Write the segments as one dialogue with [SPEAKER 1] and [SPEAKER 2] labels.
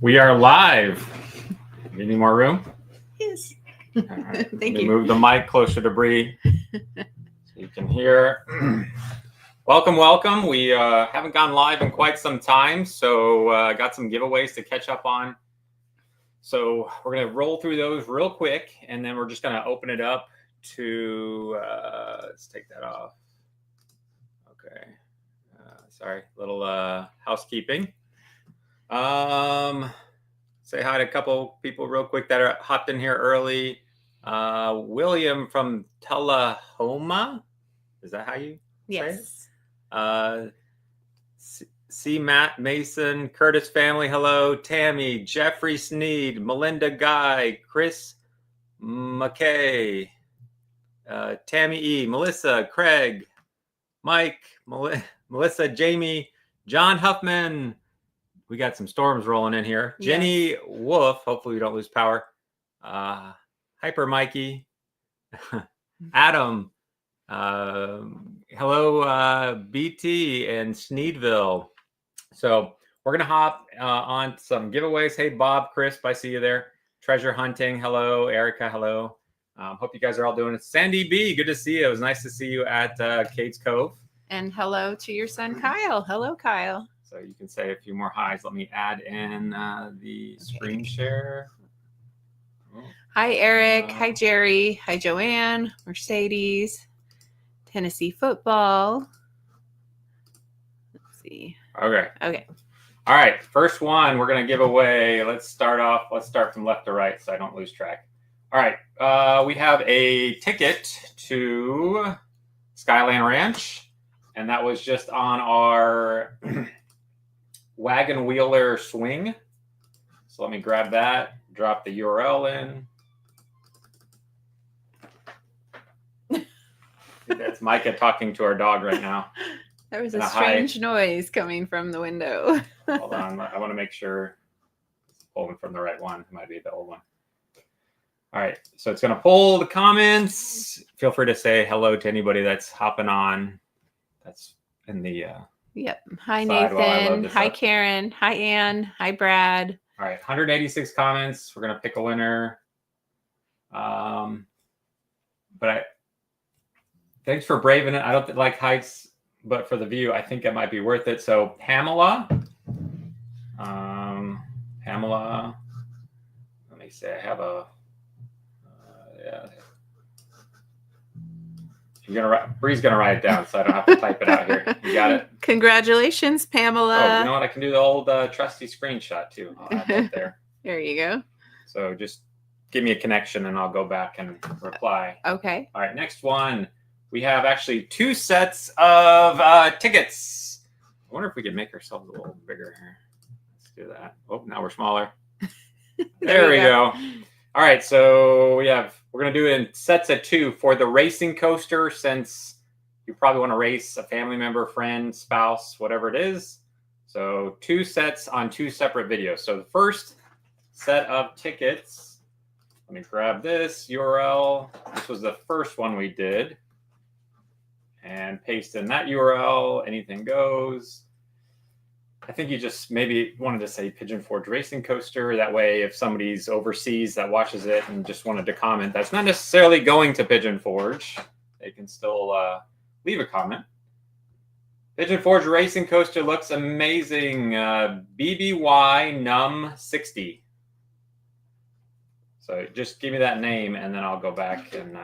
[SPEAKER 1] We are live. You need more room?
[SPEAKER 2] Yes.
[SPEAKER 1] All right.
[SPEAKER 2] Thank you.
[SPEAKER 1] Move the mic closer to Brie so you can hear. Welcome. We haven't gone live in quite some time, so got some giveaways to catch up on. So we're going to roll through those real quick, and then we're just going to open it up to, let's take that off. Okay. Sorry, little housekeeping. Say hi to a couple people real quick that are hopped in here early. William from Tullahoma. Is that how you say it? C. Matt Mason, Curtis family, hello. Tammy, Jeffrey Sneed, Melinda Guy, Chris McKay, Tammy E, Melissa, Craig, Mike, Melissa, Jamie, John Huffman. We got some storms rolling in here. Yes. Jenny Wolf, hopefully we don't lose power. Hyper Mikey, Adam, hello, BT and Sneedville. So we're going to hop on some giveaways. Hey, Bob, Crisp, I see you there. Treasure Hunting, hello. Erica, hello. Hope you guys are all doing it. Sandy B, good to see you. It was nice to see you at Kate's Cove.
[SPEAKER 2] And hello to your son, Kyle. Hello, Kyle.
[SPEAKER 1] So you can say a few more highs. Let me add in the screen share. Oh.
[SPEAKER 2] Hi, Eric. Hi, Jerry. Hi, Joanne. Mercedes. Tennessee football. Let's see.
[SPEAKER 1] Okay.
[SPEAKER 2] Okay.
[SPEAKER 1] All right. First one we're going to give away. Let's start from left to right so I don't lose track. All right. We have a ticket to Skyland Ranch, and that was just on our wagon wheeler swing. So let me grab that, drop the URL in. That's Micah talking to our dog right now.
[SPEAKER 2] There was a strange noise coming from the window.
[SPEAKER 1] Hold on, I want to make sure it's pulling from the right one. It might be the old one. All right, so it's going to pull the comments. Feel free to say hello to anybody that's hopping on. That's in the
[SPEAKER 2] Yep. Hi, Nathan. Hi, Karen. Hi, Ann. Hi, Brad.
[SPEAKER 1] All right. 186 comments. We're going to pick a winner. Thanks for braving it. I don't like heights, but for the view, I think it might be worth it. So Pamela, let me say I have a, yeah. Bree's gonna write it down, so I don't have to type it out here. You got it.
[SPEAKER 2] Congratulations, Pamela.
[SPEAKER 1] Oh, you know what? I can do the old trusty screenshot too. I'll add that there.
[SPEAKER 2] There you go.
[SPEAKER 1] So just give me a connection, and I'll go back and reply.
[SPEAKER 2] Okay.
[SPEAKER 1] All right. Next one. We have actually 2 sets of tickets. I wonder if we could make ourselves a little bigger here. Let's do that. Oh, now we're smaller. There we go. All right. So we're going to do it in sets of 2 for the racing coaster, since you probably want to race a family member, friend, spouse, whatever it is. So 2 sets on 2 separate videos. So the first set of tickets, let me grab this URL. This was the first one we did. And paste in that URL. Anything goes. I think you just maybe wanted to say Pigeon Forge Racing Coaster. That way, if somebody's overseas that watches it and just wanted to comment, that's not necessarily going to Pigeon Forge. They can still leave a comment. Pigeon Forge Racing Coaster looks amazing. BBY Num 60. So just give me that name, and then I'll go back and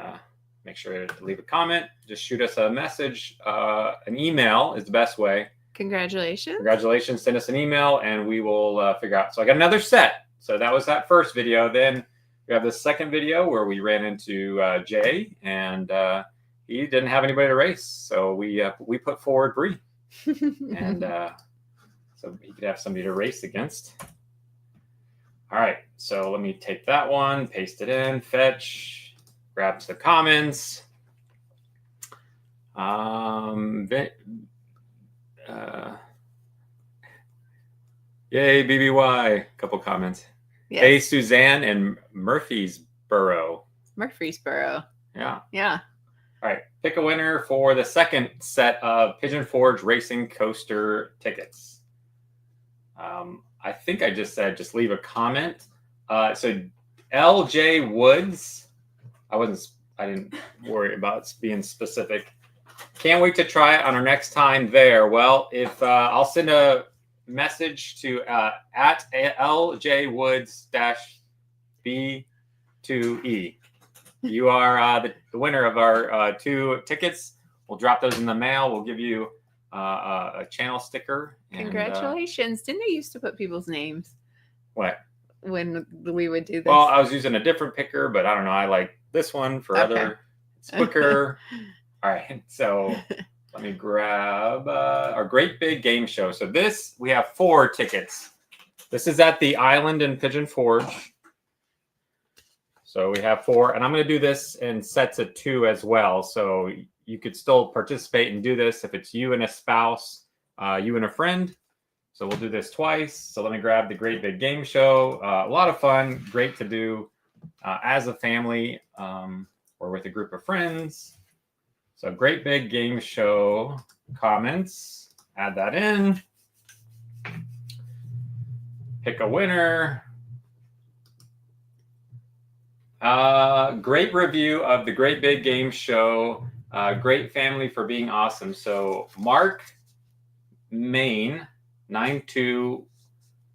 [SPEAKER 1] make sure to leave a comment. Just shoot us a message. An email is the best way.
[SPEAKER 2] Congratulations.
[SPEAKER 1] Congratulations. Send us an email and we will figure out. So I got another set. So that was that first video. Then we have the second video where we ran into Jay, and he didn't have anybody to race. So we put forward Brie. And so he could have somebody to race against. All right. So let me take that one, paste it in, fetch, grab the comments. Yay, BBY. Couple comments. Yes. Hey, Suzanne and Murfreesboro.
[SPEAKER 2] Murfreesboro.
[SPEAKER 1] Yeah.
[SPEAKER 2] Yeah.
[SPEAKER 1] All right. Pick a winner for the second set of Pigeon Forge Racing Coaster tickets. I think I just said just leave a comment. So LJ Woods, I didn't worry about being specific. Can't wait to try it on our next time there. Well, if I'll send a message to at LJ Woods-B2E. You are the winner of our 2 tickets. We'll drop those in the mail. We'll give you a channel sticker. And,
[SPEAKER 2] congratulations. Didn't they used to put people's names?
[SPEAKER 1] What?
[SPEAKER 2] When we would do this?
[SPEAKER 1] Well, I was using a different picker, but I don't know. I like this one for other. It's quicker. All right. So let me grab our Great Big Game Show. So we have 4 tickets. This is at the Island in Pigeon Forge. So we have 4, and I'm going to do this in sets of 2 as well. So you could still participate and do this if it's you and a spouse, you and a friend. So we'll do this twice. So let me grab the Great Big Game Show. A lot of fun, great to do as a family or with a group of friends. So Great Big Game Show comments, add that in. Pick a winner. Great review of the Great Big Game Show. Great family for being awesome. So Mark Maine 92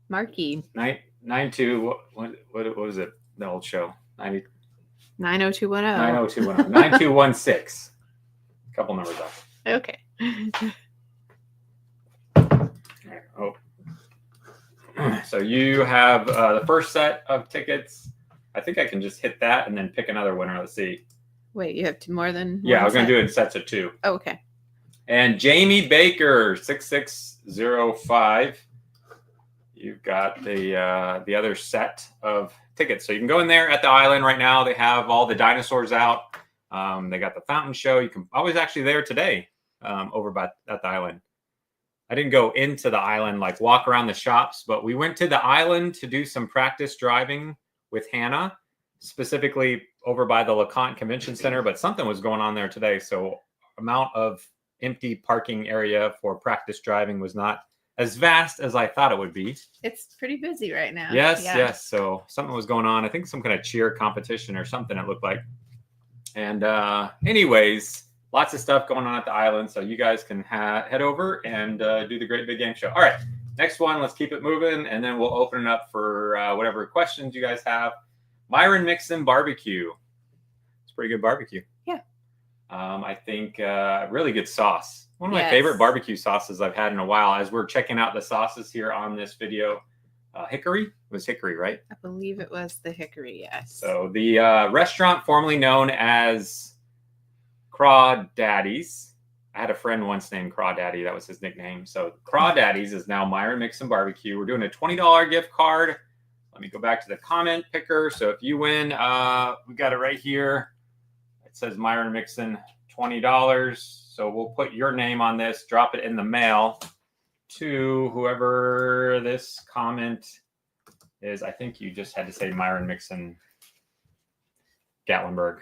[SPEAKER 2] Marky
[SPEAKER 1] 92 what was it, the old show?
[SPEAKER 2] 90210
[SPEAKER 1] 90210 9216. Couple numbers off.
[SPEAKER 2] Okay.
[SPEAKER 1] Oh, so you have the first set of tickets. I think I can just hit that and then pick another winner. Let's see.
[SPEAKER 2] Wait, you have more than
[SPEAKER 1] Yeah,
[SPEAKER 2] one
[SPEAKER 1] I was going
[SPEAKER 2] set?
[SPEAKER 1] to do it in sets of 2.
[SPEAKER 2] Oh, okay.
[SPEAKER 1] And Jamie Baker 6605. You've got the other set of tickets. So you can go in there at the island right now. They have all the dinosaurs out. They got the fountain show. I was actually there today over at the island. I didn't go into the island, like walk around the shops, but we went to the island to do some practice driving with Hannah, specifically over by the LeConte Convention Center, but something was going on there today. So amount of empty parking area for practice driving was not as vast as I thought it would be.
[SPEAKER 2] It's pretty busy right now.
[SPEAKER 1] Yes. So something was going on. I think some kind of cheer competition or something it looked like. And anyways, lots of stuff going on at the island. So you guys can head over and do the Great Big Game Show. All right, next one, let's keep it moving. And then we'll open it up for whatever questions you guys have. Myron Mixon barbecue. It's pretty good barbecue.
[SPEAKER 2] Yeah.
[SPEAKER 1] I think really good sauce. One of my favorite barbecue sauces I've had in a while. As we're checking out the sauces here on this video, hickory. It was hickory, right?
[SPEAKER 2] I believe it was the hickory, yes.
[SPEAKER 1] So the restaurant formerly known as Crawdaddy's. I had a friend once named Crawdaddy. That was his nickname. So Crawdaddy's is now Myron Mixon Barbecue. We're doing a $20 gift card. Let me go back to the comment picker. So if you win, we got it right here. It says Myron Mixon, $20. So we'll put your name on this, drop it in the mail to whoever this comment is. I think you just had to say Myron Mixon Gatlinburg.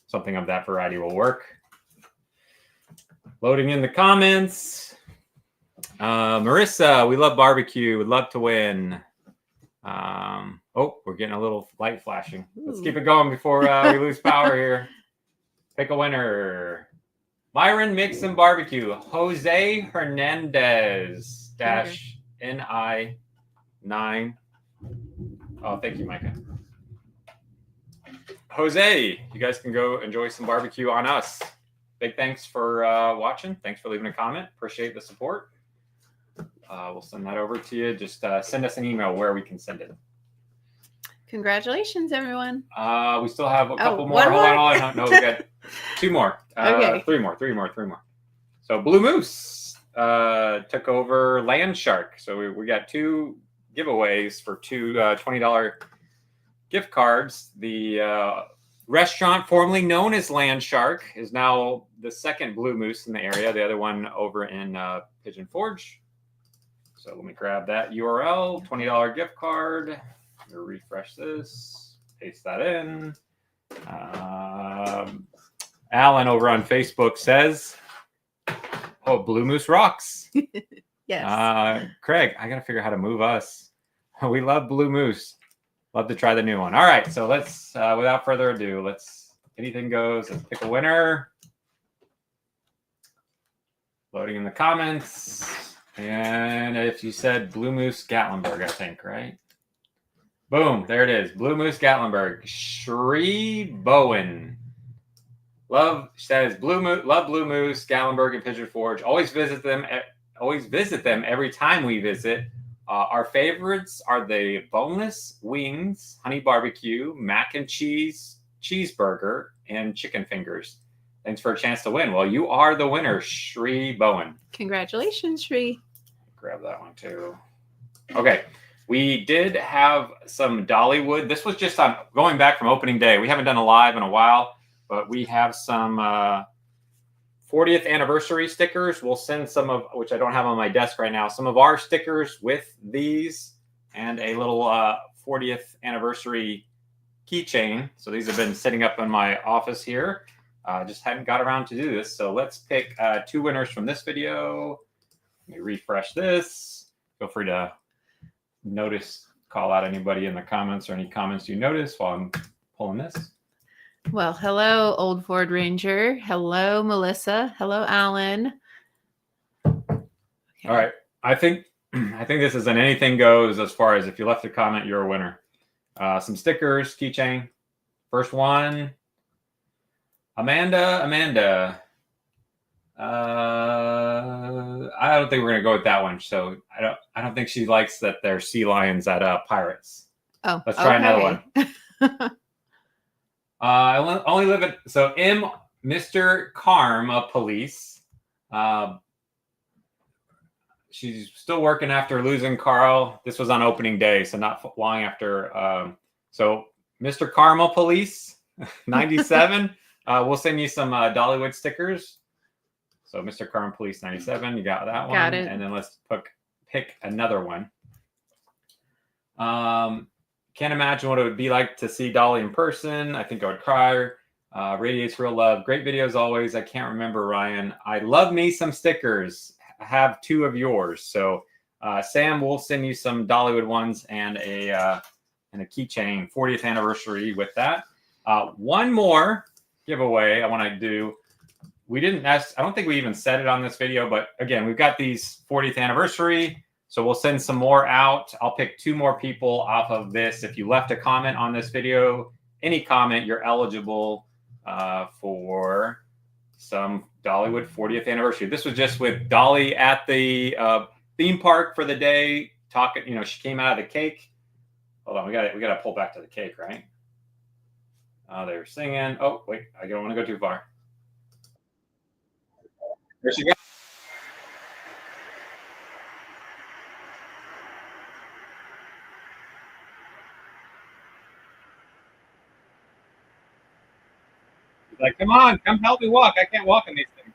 [SPEAKER 1] Something of that variety will work. Loading in the comments. Marissa, we love barbecue. Would love to win. Oh, we're getting a little light flashing. Let's keep it going before we lose power here. Pick a winner. Myron Mixon Barbecue. Jose Hernandez -NI9. Oh, thank you, Micah. Jose, you guys can go enjoy some barbecue on us. Big thanks for watching. Thanks for leaving a comment. Appreciate the support. We'll send that over to you. Just send us an email where we can send it.
[SPEAKER 2] Congratulations, everyone.
[SPEAKER 1] We still have a couple more.
[SPEAKER 2] One
[SPEAKER 1] Hold
[SPEAKER 2] more?
[SPEAKER 1] on. No, we got 2 more.
[SPEAKER 2] Okay.
[SPEAKER 1] Three more. So Blue Moose took over Land Shark. So we got 2 giveaways for 2 $20 gift cards. The restaurant formerly known as Land Shark is now the second Blue Moose in the area. The other one over in Pigeon Forge. So let me grab that URL, $20 gift card. Refresh this, paste that in. Alan over on Facebook says, "Oh, Blue Moose rocks."
[SPEAKER 2] Yes.
[SPEAKER 1] Craig, I gotta figure out how to move us. We love Blue Moose. Love to try the new one. All right, so let's, without further ado, anything goes. Let's pick a winner. Loading in the comments. And if you said Blue Moose Gatlinburg, I think, right? Boom, there it is. Blue Moose Gatlinburg. Shree Bowen. Love Blue Moose, Gatlinburg, and Pigeon Forge. Always visit them every time we visit. Our favorites are the boneless wings, honey barbecue, mac and cheese, cheeseburger, and chicken fingers. Thanks for a chance to win. Well, you are the winner, Shree Bowen.
[SPEAKER 2] Congratulations, Shree.
[SPEAKER 1] Grab that one too. Okay. We did have some Dollywood. This was just on going back from opening day. We haven't done a live in a while, but we have some 40th anniversary stickers. We'll send some of, which I don't have on my desk right now, some of our stickers with these and a little 40th anniversary keychain. So these have been sitting up in my office here. Just hadn't got around to do this. So let's pick 2 winners from this video. Let me refresh this. Feel free to call out anybody in the comments or any comments you notice while I'm pulling this.
[SPEAKER 2] Well, hello, Old Ford Ranger. Hello, Melissa. Hello, Alan.
[SPEAKER 1] Okay. All right. I think this is an anything goes as far as if you left a comment, you're a winner. Some stickers, keychain. First one, Amanda. I don't think we're gonna go with that one. So I don't think she likes that they're sea lions at Pirates.
[SPEAKER 2] Oh,
[SPEAKER 1] let's try another one. I only live at Mr. Karma Police. She's still working after losing Carl. This was on opening day, so not long after. So Mr. Karma Police, 97. We'll send you some Dollywood stickers. So Mr. Karma Police 97, you got that one.
[SPEAKER 2] Got it.
[SPEAKER 1] And then let's pick another one. Can't imagine what it would be like to see Dolly in person. I think I would cry. Radiates real love. Great videos always. I can't remember, Ryan. I love me some stickers. I have 2 of yours. So Sam, we'll send you some Dollywood ones and a keychain 40th anniversary with that. One more giveaway I want to do. We didn't ask, I don't think we even said it on this video, but again, we've got these 40th anniversary. So we'll send some more out. I'll pick 2 more people off of this. If you left a comment on this video, any comment, you're eligible for some Dollywood 40th anniversary. This was just with Dolly at the theme park for the day. Talking, she came out of the cake. Hold on, we got to pull back to the cake, right? They were singing. Oh, wait, I don't want to go too far. There she goes. She's like, come on, come help me walk. I can't walk in these things.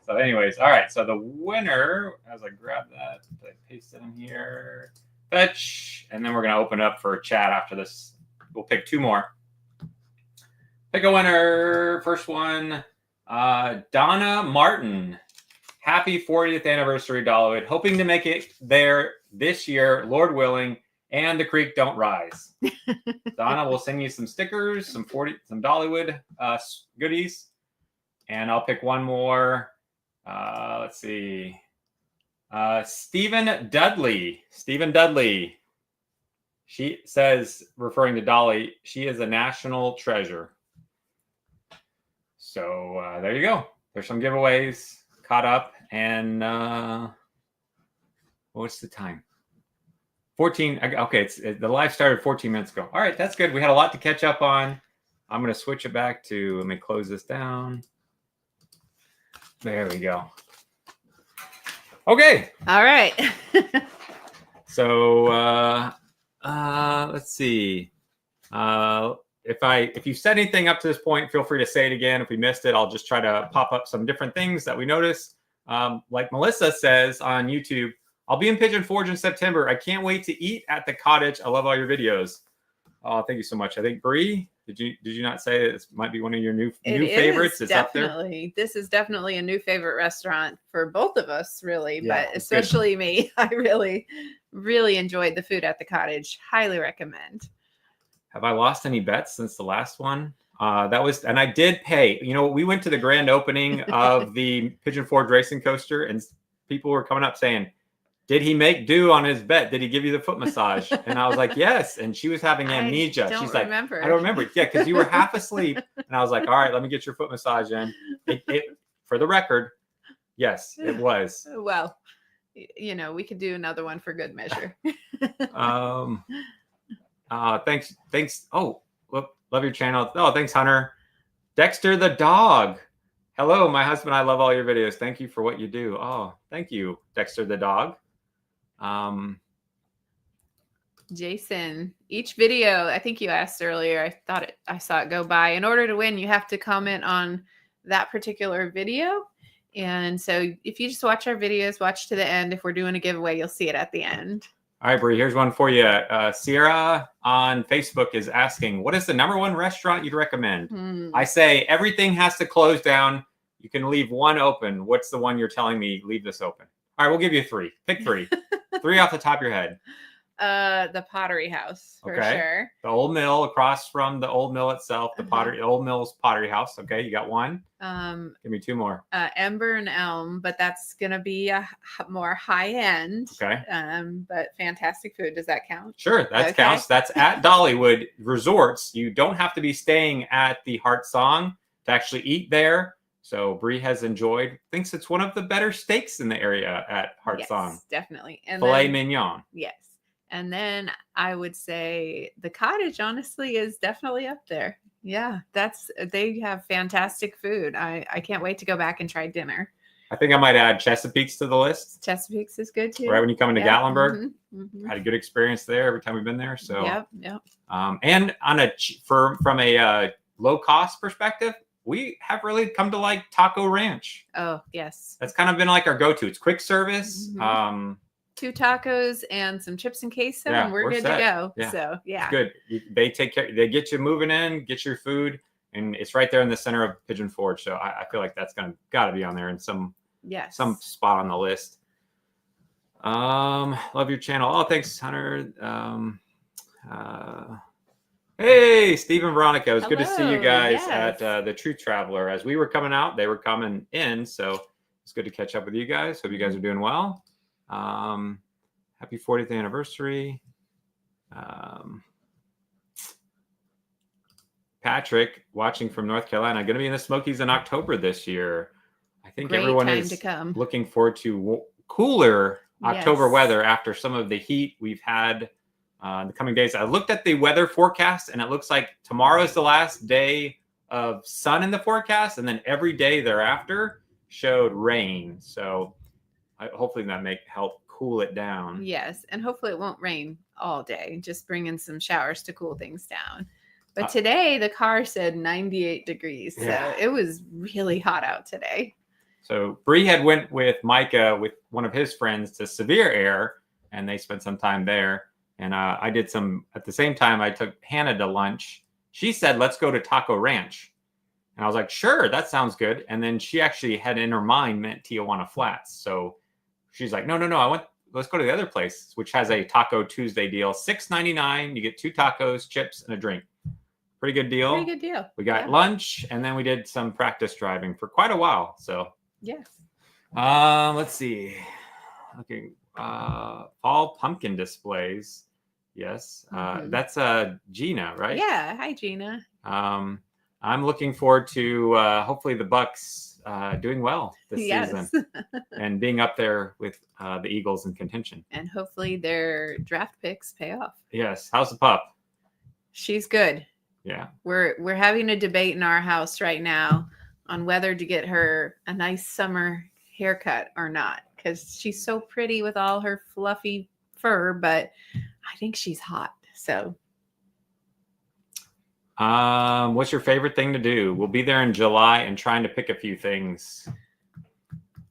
[SPEAKER 1] So anyways, all right. So the winner, as I grab that, I paste it in here, fetch, and then we're going to open up for a chat after this. We'll pick 2 more. Pick a winner. First one. Donna Martin, happy 40th anniversary, Dollywood. Hoping to make it there this year, Lord willing, and the creek don't rise. Donna will send you some stickers, some Dollywood goodies, and I'll pick one more. Let's see. Stephen Dudley. She says, referring to Dolly, she is a national treasure. So there you go. There's some giveaways caught up. And what's the time? 14. Okay, the live started 14 minutes ago. All right, that's good. We had a lot to catch up on. I'm going to switch it back to, let me close this down. There we go. Okay.
[SPEAKER 2] All right.
[SPEAKER 1] So let's see. If you said anything up to this point, feel free to say it again. If we missed it, I'll just try to pop up some different things that we noticed. Like Melissa says on YouTube, I'll be in Pigeon Forge in September. I can't wait to eat at the cottage. I love all your videos. Oh, thank you so much. I think Brie, did you not say this might be one of your new favorites? It's
[SPEAKER 2] definitely up there. This is definitely a new favorite restaurant for both of us, really,
[SPEAKER 1] yeah,
[SPEAKER 2] but especially me. I really Really enjoyed the food at the cottage. Highly recommend.
[SPEAKER 1] Have I lost any bets since the last one? And I did pay. You know, we went to the grand opening of the Pigeon Forge Racing Coaster, and people were coming up saying, "Did he make do on his bet? Did he give you the foot massage?" And I was like, "Yes." And she was having amnesia. She's like, "I don't remember." Yeah, because you were half asleep. And I was like, "All right, let me get your foot massage in." For the record, yes, it was.
[SPEAKER 2] Well, you know, we could do another one for good measure.
[SPEAKER 1] Thanks. Oh, love your channel. Oh, thanks, Hunter. Dexter the dog. Hello, my husband. I love all your videos. Thank you for what you do. Oh, thank you, Dexter the dog.
[SPEAKER 2] Jason, each video, I think you asked earlier, I saw it go by. In order to win, you have to comment on that particular video. And so if you just watch our videos, watch to the end. If we're doing a giveaway, you'll see it at the end.
[SPEAKER 1] All right, Brie, here's one for you. Sierra on Facebook is asking, what is the #1 restaurant you'd recommend? I say everything has to close down. You can leave one open. What's the one you're telling me leave this open? All right, we'll give you 3. Pick 3. 3 off the top of your head.
[SPEAKER 2] The Pottery House, for sure.
[SPEAKER 1] The old mill across from the old mill itself, the old mill's Pottery House. Okay, you got 1. Give me 2 more.
[SPEAKER 2] Ember and Elm, but that's gonna be a more high end.
[SPEAKER 1] Okay.
[SPEAKER 2] But fantastic food. Does that count?
[SPEAKER 1] Sure, that counts. That's at Dollywood Resorts. You don't have to be staying at the Heart Song to actually eat there. So Brie has thinks it's one of the better steaks in the area at Heart Song.
[SPEAKER 2] Yes, definitely. And
[SPEAKER 1] filet mignon.
[SPEAKER 2] Yes. And then I would say the cottage, honestly, is definitely up there. Yeah, they have fantastic food. I can't wait to go back and try dinner.
[SPEAKER 1] I think I might add Chesapeake's to the list.
[SPEAKER 2] Chesapeake's is good too.
[SPEAKER 1] Right when you come into Gatlinburg, had a good experience there every time we've been there. So
[SPEAKER 2] yep.
[SPEAKER 1] And on from a low cost perspective, we have really come to like Taco Ranch.
[SPEAKER 2] Oh yes,
[SPEAKER 1] that's kind of been like our go-to. It's quick service.
[SPEAKER 2] 2 tacos and some chips and queso, and we're good to go. Yeah. So yeah,
[SPEAKER 1] it's good. They take care. They get you moving in, get your food, and it's right there in the center of Pigeon Forge. So I feel like that's got to be on there in some spot on the list. Love your channel. Oh, thanks, Hunter. Hey, Steve and Veronica. It was good to see you guys at the Truth Traveler. As we were coming out, they were coming in. So it's good to catch up with you guys. Hope you guys are doing well. Happy 40th anniversary. Patrick, watching from North Carolina, going to be in the Smokies in October this year. I think everyone is looking forward to cooler October weather after some of the heat we've had in the coming days. I looked at the weather forecast, and it looks like tomorrow is the last day of sun in the forecast, and then every day thereafter showed rain. So hopefully that help cool it down.
[SPEAKER 2] Yes, and hopefully it won't rain all day. Just bring in some showers to cool things down. But today the car said 98 degrees, so it was really hot out today.
[SPEAKER 1] So Brie had went with Micah with one of his friends to Sevierville, and they spent some time there. And I did some at the same time. I took Hannah to lunch. She said, "Let's go to Taco Ranch," and I was like, "Sure, that sounds good." And then she actually had in her mind meant Tijuana Flats, so she's like, "No, let's go to the other place, which has a Taco Tuesday deal. $6.99. You get 2 tacos, chips, and a drink. Pretty good deal.
[SPEAKER 2] Pretty good deal.
[SPEAKER 1] We got lunch, and then we did some practice driving for quite a while. So
[SPEAKER 2] yes.
[SPEAKER 1] Let's see. Okay. Fall pumpkin displays. Yes. That's Gina, right?
[SPEAKER 2] Yeah. Hi, Gina.
[SPEAKER 1] I'm looking forward to hopefully the Bucks doing well this season and being up there with the Eagles in contention.
[SPEAKER 2] And hopefully their draft picks pay off.
[SPEAKER 1] Yes. How's the pup?
[SPEAKER 2] She's good.
[SPEAKER 1] Yeah.
[SPEAKER 2] We're having a debate in our house right now on whether to get her a nice summer haircut or not, because she's so pretty with all her fluffy fur, but I think she's hot. So
[SPEAKER 1] what's your favorite thing to do? We'll be there in July and trying to pick a few things.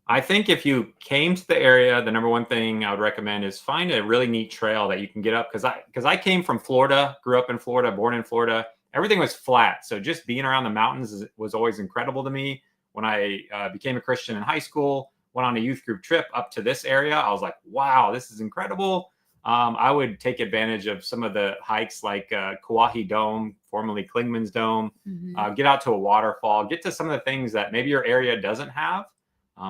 [SPEAKER 1] I think if you came to the area, the #1 thing I would recommend is find a really neat trail that you can get up. Because I came from Florida, grew up in Florida, born in Florida. Everything was flat. So just being around the mountains was always incredible to me. When I became a Christian in high school, went on a youth group trip up to this area, I was like, wow, this is incredible. I would take advantage of some of the hikes like Kauai Dome, formerly Klingman's Dome. Get out to a waterfall. Get to some of the things that maybe your area doesn't have.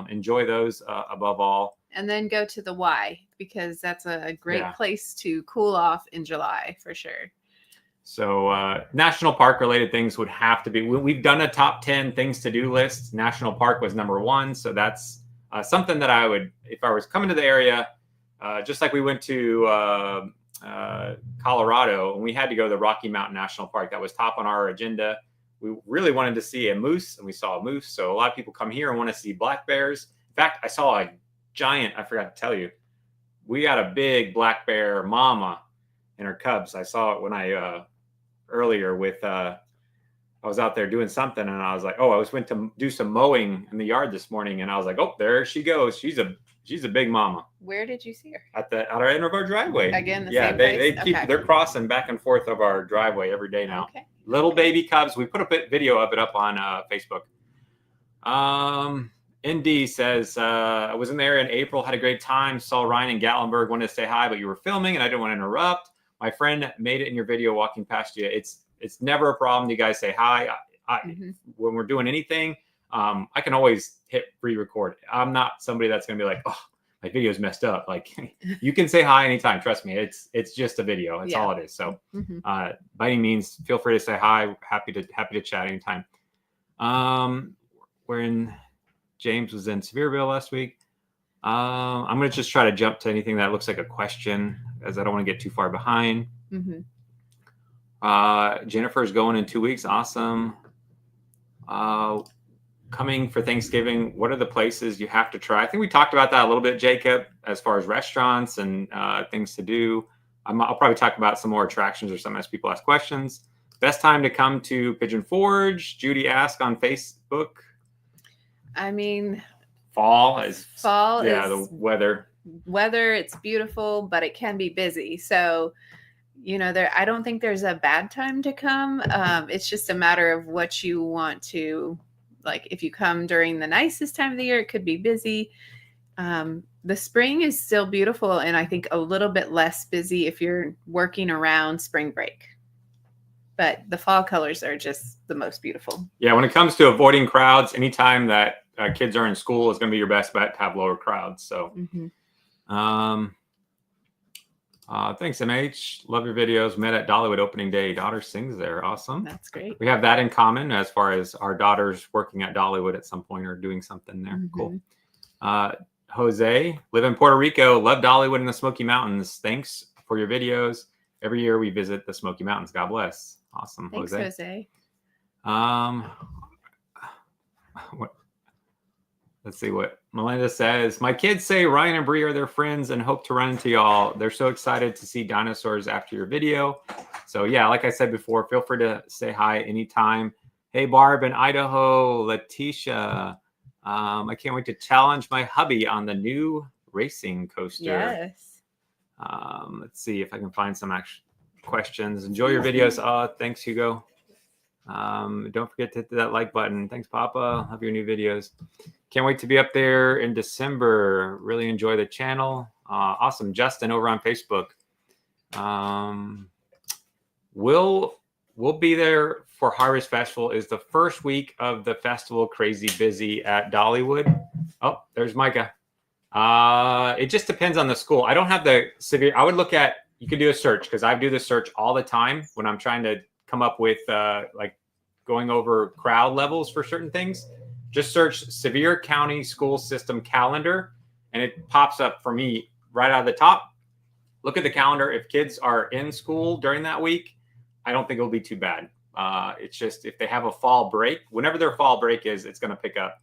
[SPEAKER 1] Enjoy those above all.
[SPEAKER 2] And then go to the Y, because that's a great place to cool off in July for sure.
[SPEAKER 1] So national park related things would have to be, we've done a top 10 things to do list. National park was number 1. So that's something that I would, if I was coming to the area, just like we went to Colorado and we had to go to the Rocky Mountain National Park. That was top on our agenda. We really wanted to see a moose, and we saw a moose. So a lot of people come here and want to see black bears. In fact, I saw a giant, I forgot to tell you, we got a big black bear mama and her cubs. I saw it when I earlier with I was out there doing something, and I was like, I went to do some mowing in the yard this morning, and I was like, there she goes. She's a big mama.
[SPEAKER 2] Where did you see her?
[SPEAKER 1] At our end of our driveway.
[SPEAKER 2] Again,
[SPEAKER 1] same place? They're crossing back and forth of our driveway every day now.
[SPEAKER 2] Okay.
[SPEAKER 1] Little baby cubs. We put a video of it up on Facebook. ND says, I was in the area in April, had a great time, saw Ryan in Gatlinburg, wanted to say hi, but you were filming and I didn't want to interrupt. My friend made it in your video walking past you. It's never a problem. You guys say hi. When we're doing anything, I can always hit re-record. I'm not somebody that's going to be like, my video's messed up. Like, you can say hi anytime. Trust me. It's just a video. That's all it is. So by any means, feel free to say hi. Happy to chat anytime. James was in Sevierville last week. I'm going to just try to jump to anything that looks like a question, as I don't want to get too far behind. Jennifer's going in 2 weeks. Awesome. Coming for Thanksgiving, what are the places you have to try? I think we talked about that a little bit, Jacob, as far as restaurants and things to do. I'll probably talk about some more attractions or something as people ask questions. Best time to come to Pigeon Forge? Judy asked on Facebook.
[SPEAKER 2] I mean,
[SPEAKER 1] fall is
[SPEAKER 2] the
[SPEAKER 1] weather.
[SPEAKER 2] It's beautiful, but it can be busy. So, I don't think there's a bad time to come. It's just a matter of what you want to, like, if you come during the nicest time of the year, it could be busy. The spring is still beautiful, and I think a little bit less busy if you're working around spring break. But the fall colors are just the most beautiful. Yeah, when it comes to avoiding crowds, anytime that kids are in school is going to be your best bet to have lower crowds. So, thanks, MH. Love your videos. Met at Dollywood opening day. Daughter sings there. Awesome. That's great. We have that in common as far as our daughters working at Dollywood at some point or doing something there. Cool. Jose, live in Puerto Rico. Love Dollywood in the Smoky Mountains. Thanks for your videos. Every year we visit the Smoky Mountains. God bless. Awesome. Thanks, Jose. Let's see what Melinda says. My kids say Ryan and Brie are their friends and hope to run into y'all. They're so excited to see dinosaurs after your video. So yeah, like I said before, feel free to say hi anytime. Hey, Barb in Idaho, Letitia. I can't wait to challenge my hubby on the new racing coaster. Yes. Let's see if I can find some questions. Enjoy your videos. Thanks, Hugo. Don't forget to hit that like button. Thanks, Papa. Love your new videos. Can't wait to be up there in December. Really enjoy the channel. Awesome. Justin over on Facebook. We'll be there for Harvest Festival. Is the first week of the festival crazy busy at Dollywood? Oh, there's Micah. It just depends on the school. I don't have the severe. I would look at, you could do a search because I do this search all the time when I'm trying to come up with like going over crowd levels for certain things. Just search Sevier County School System calendar and it pops up for me right out of the top. Look at the calendar. If kids are in school during that week, I don't think it'll be too bad. It's just if they have a fall break, whenever their fall break is, it's going to pick up.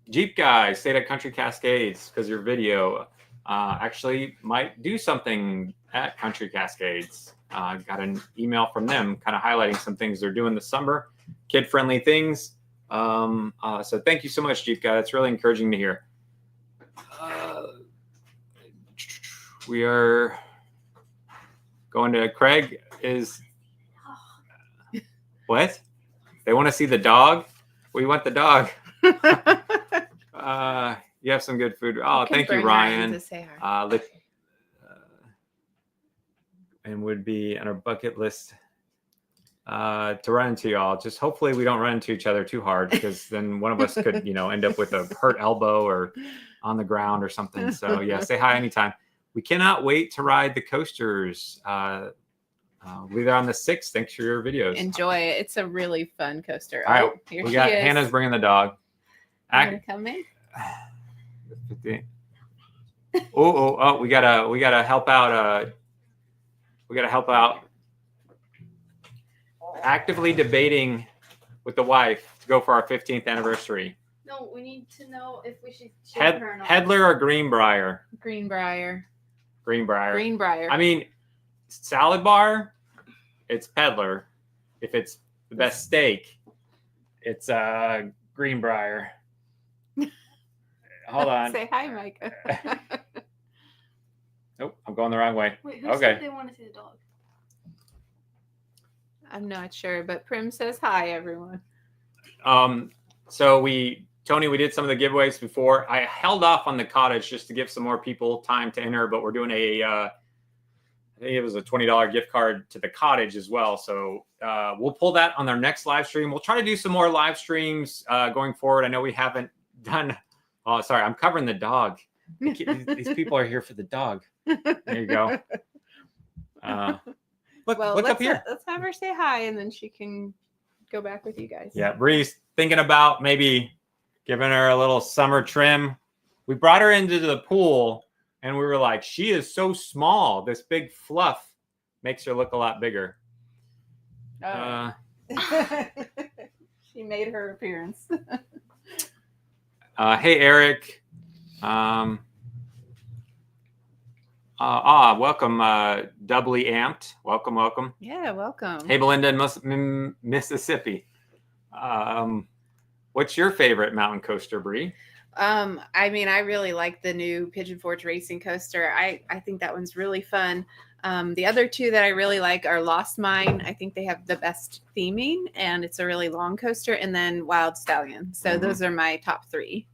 [SPEAKER 2] Jeep guy stayed at Country Cascades because your video actually might do something at Country Cascades. Got an email from them kind of highlighting some things they're doing this summer, kid-friendly things. So thank you so much, Jeep guy. That's really encouraging to hear. We are going to Craig is what? They want to see the dog? We want the dog.
[SPEAKER 1] You have some good food. Oh,
[SPEAKER 2] can
[SPEAKER 1] thank you,
[SPEAKER 2] bring
[SPEAKER 1] Ryan.
[SPEAKER 2] To say hi.
[SPEAKER 1] And would be on our bucket list to run into y'all. Just hopefully we don't run into each other too hard, because then one of us could, end up with a hurt elbow or on the ground or something. So yeah, say hi anytime. We cannot wait to ride the coasters. We'll be there on the 6th. Thanks for your videos.
[SPEAKER 2] Enjoy it. It's a really fun coaster.
[SPEAKER 1] All right,
[SPEAKER 2] Here
[SPEAKER 1] we
[SPEAKER 2] she
[SPEAKER 1] got
[SPEAKER 2] is.
[SPEAKER 1] Hannah's bringing the dog.
[SPEAKER 2] You wanna come in?
[SPEAKER 1] Oh, we gotta help out. We gotta help out. Actively debating with the wife to go for our 15th anniversary.
[SPEAKER 3] No, we need to know if we should her or not.
[SPEAKER 1] Headler or Greenbrier?
[SPEAKER 2] Greenbrier.
[SPEAKER 1] Greenbrier. I mean, salad bar, it's Peddler. If it's the best steak, it's Greenbrier. Hold on.
[SPEAKER 2] Say hi, Micah.
[SPEAKER 1] Nope, I'm going the wrong way.
[SPEAKER 3] Wait, who
[SPEAKER 1] Okay.
[SPEAKER 3] said they want to see the dog?
[SPEAKER 2] I'm not sure, but Prim says hi, everyone.
[SPEAKER 1] So we did some of the giveaways before. I held off on the cottage just to give some more people time to enter, but we're doing I think it was a $20 gift card to the cottage as well. So we'll pull that on our next live stream. We'll try to do some more live streams going forward. I know we haven't done. Oh, sorry, I'm covering the dog. These people are here for the dog. There you go. Look up here.
[SPEAKER 2] Let's have her say hi, and then she can go back with you guys.
[SPEAKER 1] Yeah, Bree's thinking about maybe giving her a little summer trim. We brought her into the pool, and we were like, she is so small. This big fluff makes her look a lot bigger.
[SPEAKER 2] She made her appearance.
[SPEAKER 1] Hey, Eric. Welcome, Doubly Amped. Welcome.
[SPEAKER 2] Yeah, welcome.
[SPEAKER 1] Hey, Belinda in Mississippi. What's your favorite mountain coaster, Brie?
[SPEAKER 2] I mean, I really like the new Pigeon Forge Racing Coaster. I think that one's really fun. The other two that I really like are Lost Mine. I think they have the best theming, and it's a really long coaster. And then Wild Stallion. So those are my top 3.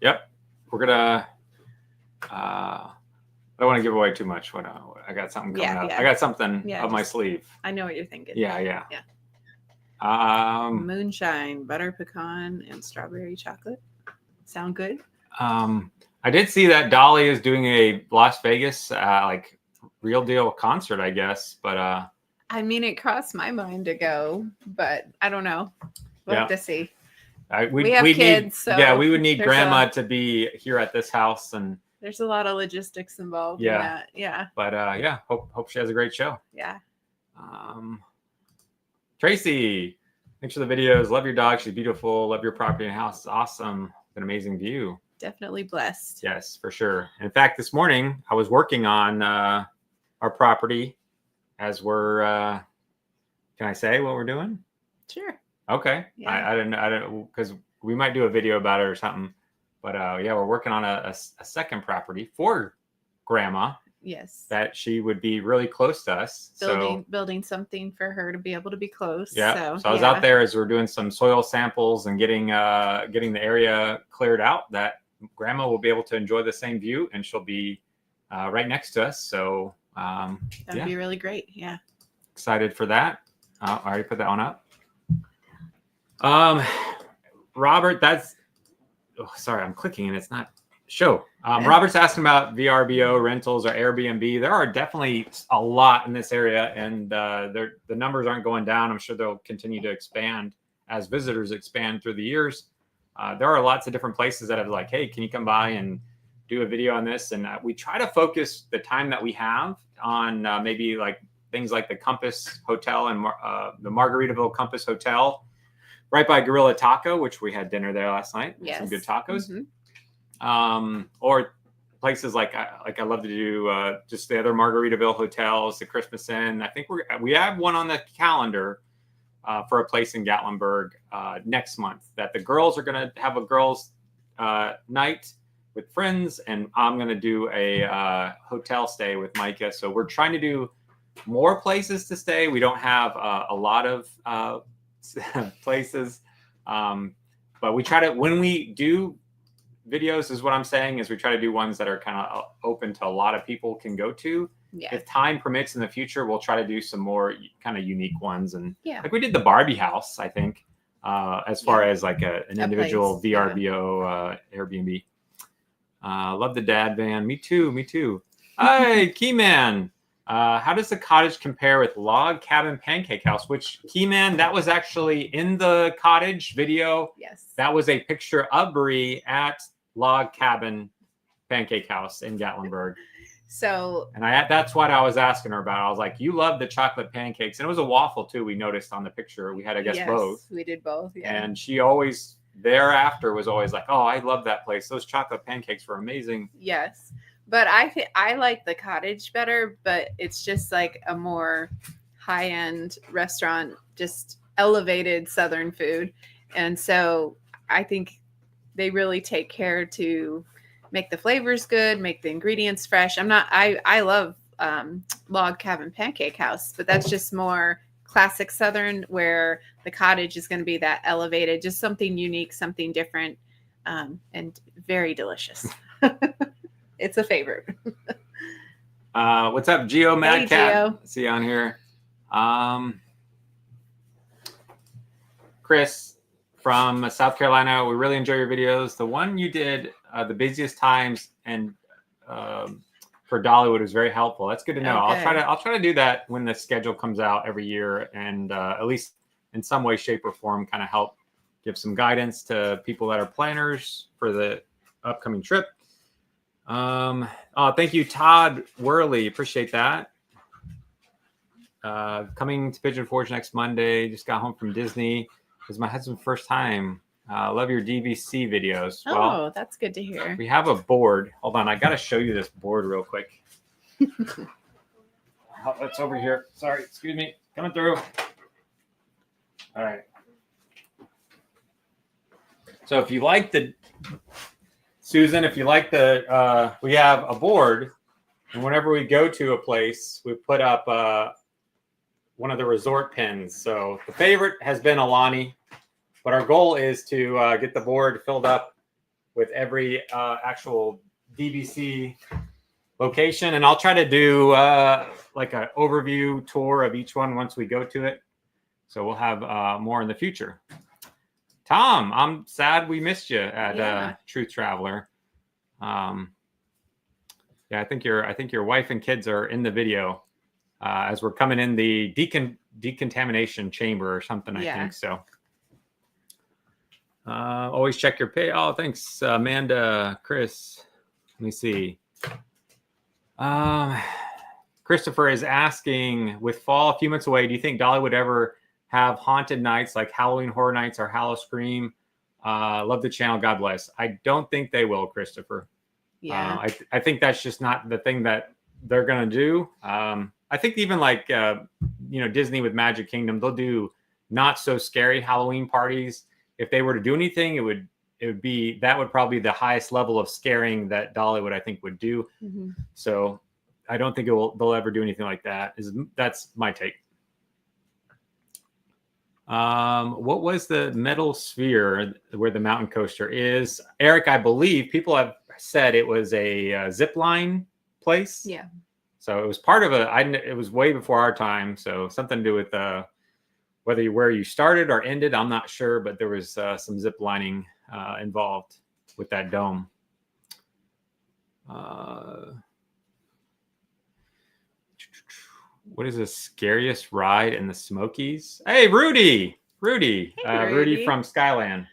[SPEAKER 1] Yep. We're gonna. I don't want to give away too much. I got something coming up.
[SPEAKER 2] Yeah.
[SPEAKER 1] I got something up my sleeve.
[SPEAKER 2] I know what you're thinking.
[SPEAKER 1] Yeah.
[SPEAKER 2] Moonshine, butter pecan, and strawberry chocolate. Sound good?
[SPEAKER 1] I did see that Dolly is doing a Las Vegas like real deal concert, I guess. But
[SPEAKER 2] I mean, it crossed my mind to go, but I don't know. We'll have to see. We have kids, so
[SPEAKER 1] we would need Grandma to be here at this house, and
[SPEAKER 2] there's a lot of logistics involved. In that. Yeah.
[SPEAKER 1] But hope she has a great show.
[SPEAKER 2] Yeah.
[SPEAKER 1] Tracy, thanks for the videos. Love your dog. She's beautiful. Love your property and house. It's awesome. An amazing view.
[SPEAKER 2] Definitely blessed.
[SPEAKER 1] Yes, for sure. In fact, this morning I was working on our property as we're. Can I say what we're doing?
[SPEAKER 2] Sure.
[SPEAKER 1] Okay.
[SPEAKER 2] Yeah.
[SPEAKER 1] I don't because we might do a video about it or something. But we're working on a second property for Grandma.
[SPEAKER 2] Yes.
[SPEAKER 1] That she would be really close to us.
[SPEAKER 2] Building something for her to be able to be close.
[SPEAKER 1] Yeah. So I was out there as we're doing some soil samples and getting the area cleared out, that Grandma will be able to enjoy the same view, and she'll be right next to us. So
[SPEAKER 2] that'd be really great. Yeah.
[SPEAKER 1] Excited for that. I already put that one up. Robert, sorry, I'm clicking and it's not show. Robert's asking about VRBO rentals or Airbnb. There are definitely a lot in this area, and the numbers aren't going down. I'm sure they'll continue to expand as visitors expand through the years. There are lots of different places that have like, hey, can you come by and do a video on this? And we try to focus the time that we have on maybe like things like the Compass Hotel and the Margaritaville Compass Hotel right by Gorilla Taco, which we had dinner there last night.
[SPEAKER 2] Yes.
[SPEAKER 1] Some good tacos.
[SPEAKER 2] Mm-hmm.
[SPEAKER 1] Or places like I love to do just the other Margaritaville hotels, the Christmas Inn. I think we have one on the calendar for a place in Gatlinburg next month that the girls are going to have a girls' night with friends, and I'm going to do a hotel stay with Micah. So we're trying to do more places to stay. We don't have a lot of places, but we try to, when we do videos is what I'm saying, is we try to do ones that are kind of open to a lot of people can go to.
[SPEAKER 2] Yeah.
[SPEAKER 1] If time permits in the future, we'll try to do some more kind of unique ones. And
[SPEAKER 2] Yeah.
[SPEAKER 1] like we did the Barbie house, I think, as far as like an individual
[SPEAKER 2] place,
[SPEAKER 1] VRBO Airbnb. Love the dad van. Me too. Me too. Hi, Keyman. How does the cottage compare with Log Cabin Pancake House? Which, Keyman, that was actually in the cottage video.
[SPEAKER 2] Yes.
[SPEAKER 1] That was a picture of Brie at Log Cabin Pancake House in Gatlinburg.
[SPEAKER 2] So,
[SPEAKER 1] and that's what I was asking her about. I was like, you love the chocolate pancakes. And it was a waffle too. We noticed on the picture. We had, I guess, both.
[SPEAKER 2] We did both. Yeah.
[SPEAKER 1] And she always, thereafter, was always like, oh, I love that place. Those chocolate pancakes were amazing.
[SPEAKER 2] Yes. But I like the cottage better, but it's just like a more high-end restaurant, just elevated Southern food. And so I think they really take care to make the flavors good, make the ingredients fresh. I love Log Cabin Pancake House, but that's just more classic Southern, where the cottage is going to be that elevated, just something unique, something different, and very delicious. It's a favorite.
[SPEAKER 1] What's up, Geo Mad
[SPEAKER 2] Hey,
[SPEAKER 1] Cat?
[SPEAKER 2] Geo.
[SPEAKER 1] See you on here. Chris from South Carolina, we really enjoy your videos. The one you did, the busiest times, and for Dollywood was very helpful. That's good to know.
[SPEAKER 2] Okay.
[SPEAKER 1] I'll try to do that when the schedule comes out every year, and at least in some way, shape, or form, kind of help give some guidance to people that are planners for the upcoming trip. Oh, thank you, Todd Worley. Appreciate that. Coming to Pigeon Forge next Monday. Just got home from Disney. It was my husband's first time. Love your DVC videos.
[SPEAKER 2] Oh,
[SPEAKER 1] well,
[SPEAKER 2] that's good to hear.
[SPEAKER 1] we have a board. Hold on, I got to show you this board real quick. Oh, it's over here. Sorry, excuse me. Coming through. All right. So if you like the Susan, if you like the, we have a board, and whenever we go to a place, we put up one of the resort pins. So the favorite has been Alani, but our goal is to get the board filled up with every actual DVC location. And I'll try to do like an overview tour of each one once we go to it. So we'll have more in the future. Tom, I'm sad we missed you at Truth Traveler. Yeah, I think your wife and kids are in the video as we're coming in the decontamination chamber or something. I think so. Always check your pay. Oh, thanks, Amanda, Chris. Let me see. Christopher is asking, with fall a few months away, do you think Dolly would ever have haunted nights like Halloween Horror Nights or Hallow Scream? Love the channel. God bless. I don't think they will, Christopher.
[SPEAKER 2] Yeah.
[SPEAKER 1] I think that's just not the thing that they're going to do. I think even like, Disney with Magic Kingdom, they'll do not so scary Halloween parties. If they were to do anything, that would probably be the highest level of scaring that Dollywood, I think, would do.
[SPEAKER 2] Mm-hmm.
[SPEAKER 1] So I don't think they'll ever do anything like that. That's my take. What was the metal sphere where the mountain coaster is? Eric, I believe people have said it was a zip line place.
[SPEAKER 2] Yeah.
[SPEAKER 1] So it was part of it was way before our time. So something to do with where you started or ended, I'm not sure, but there was some zip lining involved with that dome. What is the scariest ride in the Smokies? Hey, Rudy.
[SPEAKER 2] Hey,
[SPEAKER 1] Rudy from Skyland.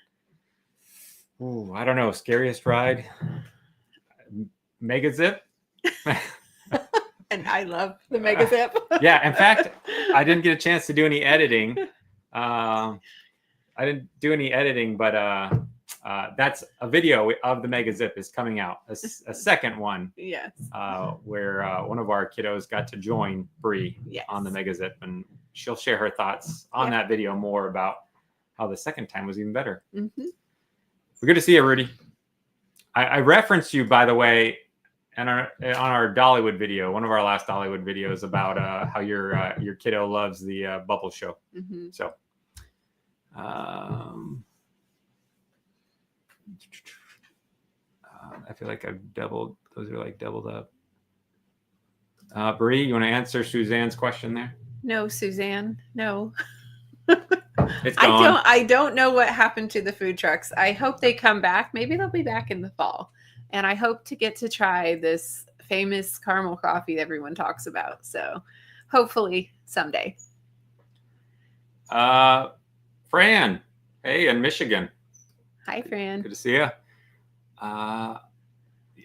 [SPEAKER 1] Ooh, I don't know. Scariest ride? Mega Zip?
[SPEAKER 2] And I love the Mega Zip.
[SPEAKER 1] Yeah, in fact, I didn't get a chance to do any editing. But that's a video of the Mega Zip is coming out. A second one.
[SPEAKER 2] Yes.
[SPEAKER 1] Where one of our kiddos got to join Brie on the Mega Zip, and she'll share her thoughts on that video more about how the second time was even better.
[SPEAKER 2] Mm-hmm.
[SPEAKER 1] We're good to see you, Rudy. I referenced you, by the way, on our Dollywood video, one of our last Dollywood videos about how your kiddo loves the Bubble Show.
[SPEAKER 2] Mm-hmm.
[SPEAKER 1] So, I feel like I've doubled. Those are like doubled up. Brie, you want to answer Suzanne's question there?
[SPEAKER 2] No, Suzanne. No.
[SPEAKER 1] It's gone.
[SPEAKER 2] I don't know what happened to the food trucks. I hope they come back. Maybe they'll be back in the fall. And I hope to get to try this famous caramel coffee everyone talks about. So hopefully someday.
[SPEAKER 1] Fran, hey, in Michigan.
[SPEAKER 2] Hi, Fran.
[SPEAKER 1] Good to see you.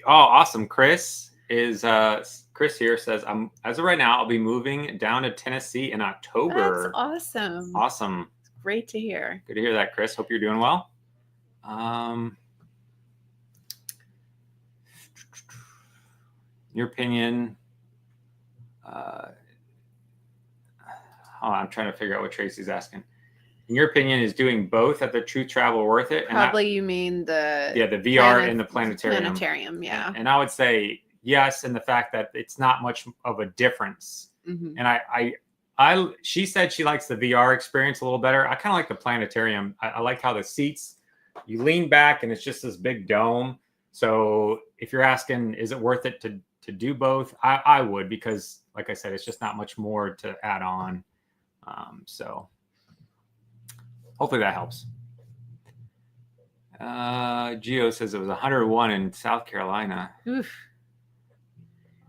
[SPEAKER 1] Awesome. Chris here says, as of right now, I'll be moving down to Tennessee in October.
[SPEAKER 2] That's awesome.
[SPEAKER 1] Awesome.
[SPEAKER 2] Great to hear.
[SPEAKER 1] Good to hear that, Chris. Hope you're doing well. Your opinion. I'm trying to figure out what Tracy's asking. In your opinion, is doing both at the Truth Travel worth it?
[SPEAKER 2] Probably you mean the
[SPEAKER 1] VR and the planetarium.
[SPEAKER 2] Planetarium, yeah.
[SPEAKER 1] And I would say yes, in the fact that it's not much of a difference.
[SPEAKER 2] Mm-hmm.
[SPEAKER 1] And she said she likes the VR experience a little better. I kind of like the planetarium. I like how the seats, you lean back and it's just this big dome. So if you're asking, is it worth it to do both? I would, because like I said, it's just not much more to add on. So hopefully that helps. Gio says it was 101 in South Carolina.
[SPEAKER 2] Oof.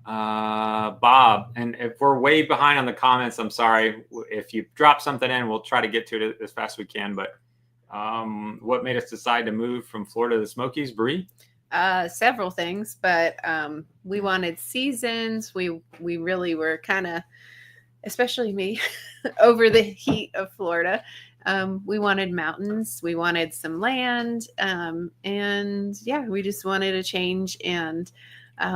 [SPEAKER 1] Bob, and if we're way behind on the comments, I'm sorry. If you drop something in, we'll try to get to it as fast as we can. But what made us decide to move from Florida to the Smokies, Brie?
[SPEAKER 2] Several things, but we wanted seasons. We really were kind of, especially me, over the heat of Florida. We wanted mountains, we wanted some land, and yeah, we just wanted a change. And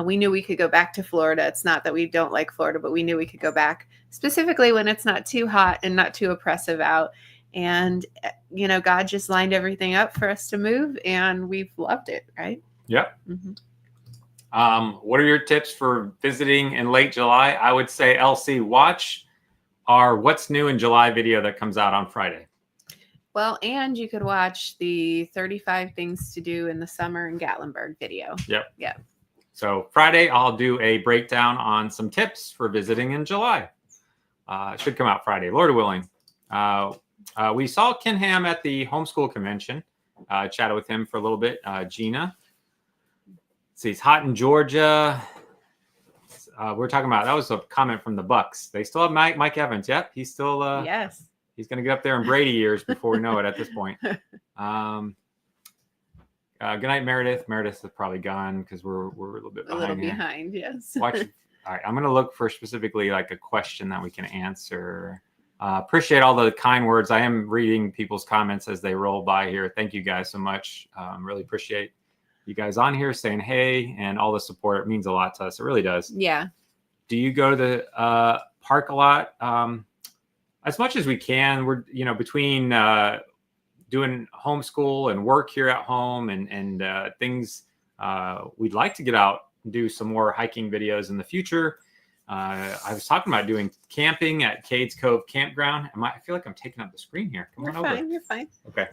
[SPEAKER 2] we knew we could go back to Florida. It's not that we don't like Florida, but we knew we could go back, specifically when it's not too hot and not too oppressive out. And, God just lined everything up for us to move, and we've loved it, right?
[SPEAKER 1] Yep.
[SPEAKER 2] Mm-hmm.
[SPEAKER 1] What are your tips for visiting in late July? I would say, LC, watch our What's New in July video that comes out on Friday.
[SPEAKER 2] Well, and you could watch the 35 Things to Do in the Summer in Gatlinburg video.
[SPEAKER 1] Yep.
[SPEAKER 2] Yeah.
[SPEAKER 1] So Friday, I'll do a breakdown on some tips for visiting in July. It should come out Friday, Lord willing. We saw Ken Ham at the homeschool convention. Chatted with him for a little bit. Gina. See, it's hot in Georgia. We're talking about, that was a comment from the Bucks. They still have Mike Evans. Yep, he's still.
[SPEAKER 2] Yes.
[SPEAKER 1] He's going to get up there in Brady years before we know it at this point. Good night, Meredith. Meredith is probably gone because we're a little bit behind.
[SPEAKER 2] A little behind, yes.
[SPEAKER 1] Watch. All right, I'm going to look for specifically like a question that we can answer. Appreciate all the kind words. I am reading people's comments as they roll by here. Thank you guys so much. Really appreciate you guys on here saying hey and all the support. It means a lot to us. It really does.
[SPEAKER 2] Yeah.
[SPEAKER 1] Do you go to the park a lot? As much as we can. We're, between doing homeschool and work here at home and things, we'd like to get out and do some more hiking videos in the future. I was talking about doing camping at Cades Cove Campground. I feel like I'm taking up the screen here. Come on over.
[SPEAKER 2] You're fine.
[SPEAKER 1] Okay.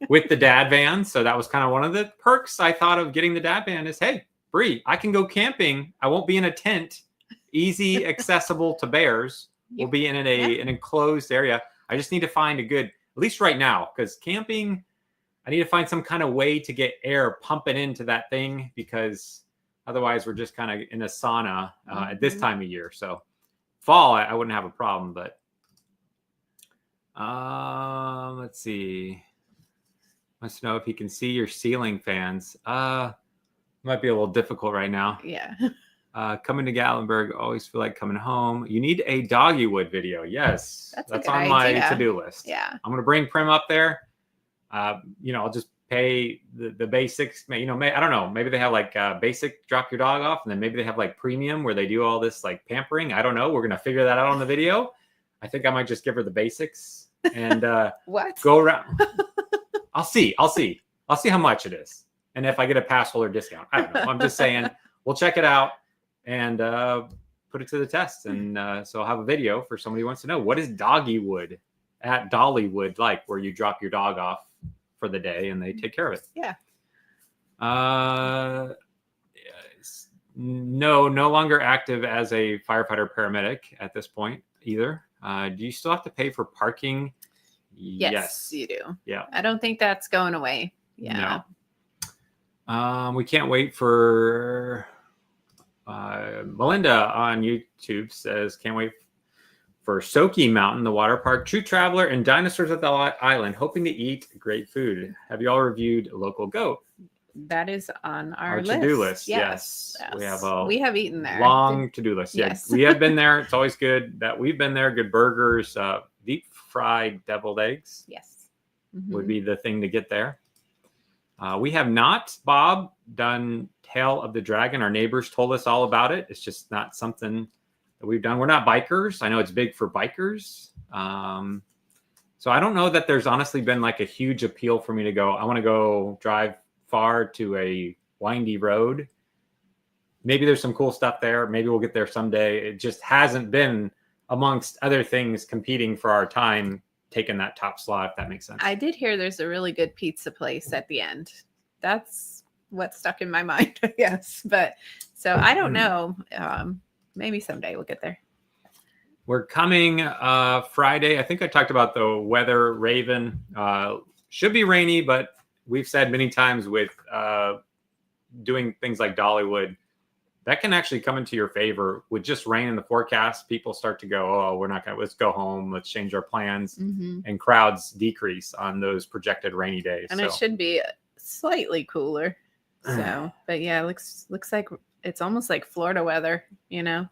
[SPEAKER 1] With the dad van. So that was kind of one of the perks I thought of getting the dad van is, hey, Brie, I can go camping. I won't be in a tent. Easy, accessible to bears. We'll be in an enclosed area. I just need to find a good, at least right now, because camping, I need to find some kind of way to get air pumping into that thing, because otherwise we're just kind of in a sauna at this time of year. So fall, I wouldn't have a problem, but let's see. Wants to know if he can see your ceiling fans. Might be a little difficult right now.
[SPEAKER 2] Yeah.
[SPEAKER 1] Coming to Gatlinburg, always feel like coming home. You need a dollywood video. Yes, that's on my to-do list.
[SPEAKER 2] Yeah.
[SPEAKER 1] I'm going to bring Prim up there. I'll just pay the basics. I don't know. Maybe they have like basic drop your dog off, and then maybe they have like premium where they do all this like pampering. I don't know. We're going to figure that out on the video. I think I might just give her the basics and
[SPEAKER 2] what?
[SPEAKER 1] Go around. I'll see how much it is. And if I get a pass holder discount, I don't know. I'm just saying we'll check it out and put it to the test. And so I'll have a video for somebody who wants to know, what is doggywood at Dollywood like, where you drop your dog off for the day and they take care of it.
[SPEAKER 2] Yeah.
[SPEAKER 1] No longer active as a firefighter paramedic at this point either. Do you still have to pay for parking?
[SPEAKER 2] Yes, you do.
[SPEAKER 1] Yeah.
[SPEAKER 2] I don't think that's going away. Yeah.
[SPEAKER 1] No. We can't wait for Melinda on YouTube says, can't wait for Soki Mountain, the water park, True Traveler, and Dinosaurs at the Island, hoping to eat great food. Have you all reviewed Local Goat?
[SPEAKER 2] That is on our
[SPEAKER 1] to-do list.
[SPEAKER 2] Yes.
[SPEAKER 1] We
[SPEAKER 2] have eaten there.
[SPEAKER 1] Long to-do list.
[SPEAKER 2] Yes.
[SPEAKER 1] Yeah, we have been there. It's always good that we've been there. Good burgers, deep fried deviled eggs.
[SPEAKER 2] Yes.
[SPEAKER 1] Would be the thing to get there. We have not, Bob, done Tail of the Dragon. Our neighbors told us all about it. It's just not something that we've done. We're not bikers. I know it's big for bikers. So I don't know that there's honestly been like a huge appeal for me to go, I want to go drive far to a windy road. Maybe there's some cool stuff there. Maybe we'll get there someday. It just hasn't been, amongst other things competing for our time, taking that top slot, if that makes sense.
[SPEAKER 2] I did hear there's a really good pizza place at the end. That's what stuck in my mind, I guess. But so I don't know. Maybe someday we'll get there.
[SPEAKER 1] We're coming Friday. I think I talked about the weather, Raven. Should be rainy, but we've said many times with doing things like Dollywood, that can actually come into your favor. With just rain in the forecast, people start to go, oh, we're not going to, let's go home. Let's change our plans. And crowds decrease on those projected rainy days.
[SPEAKER 2] And it should be slightly cooler. So, but yeah, looks like it's almost like Florida weather, you know?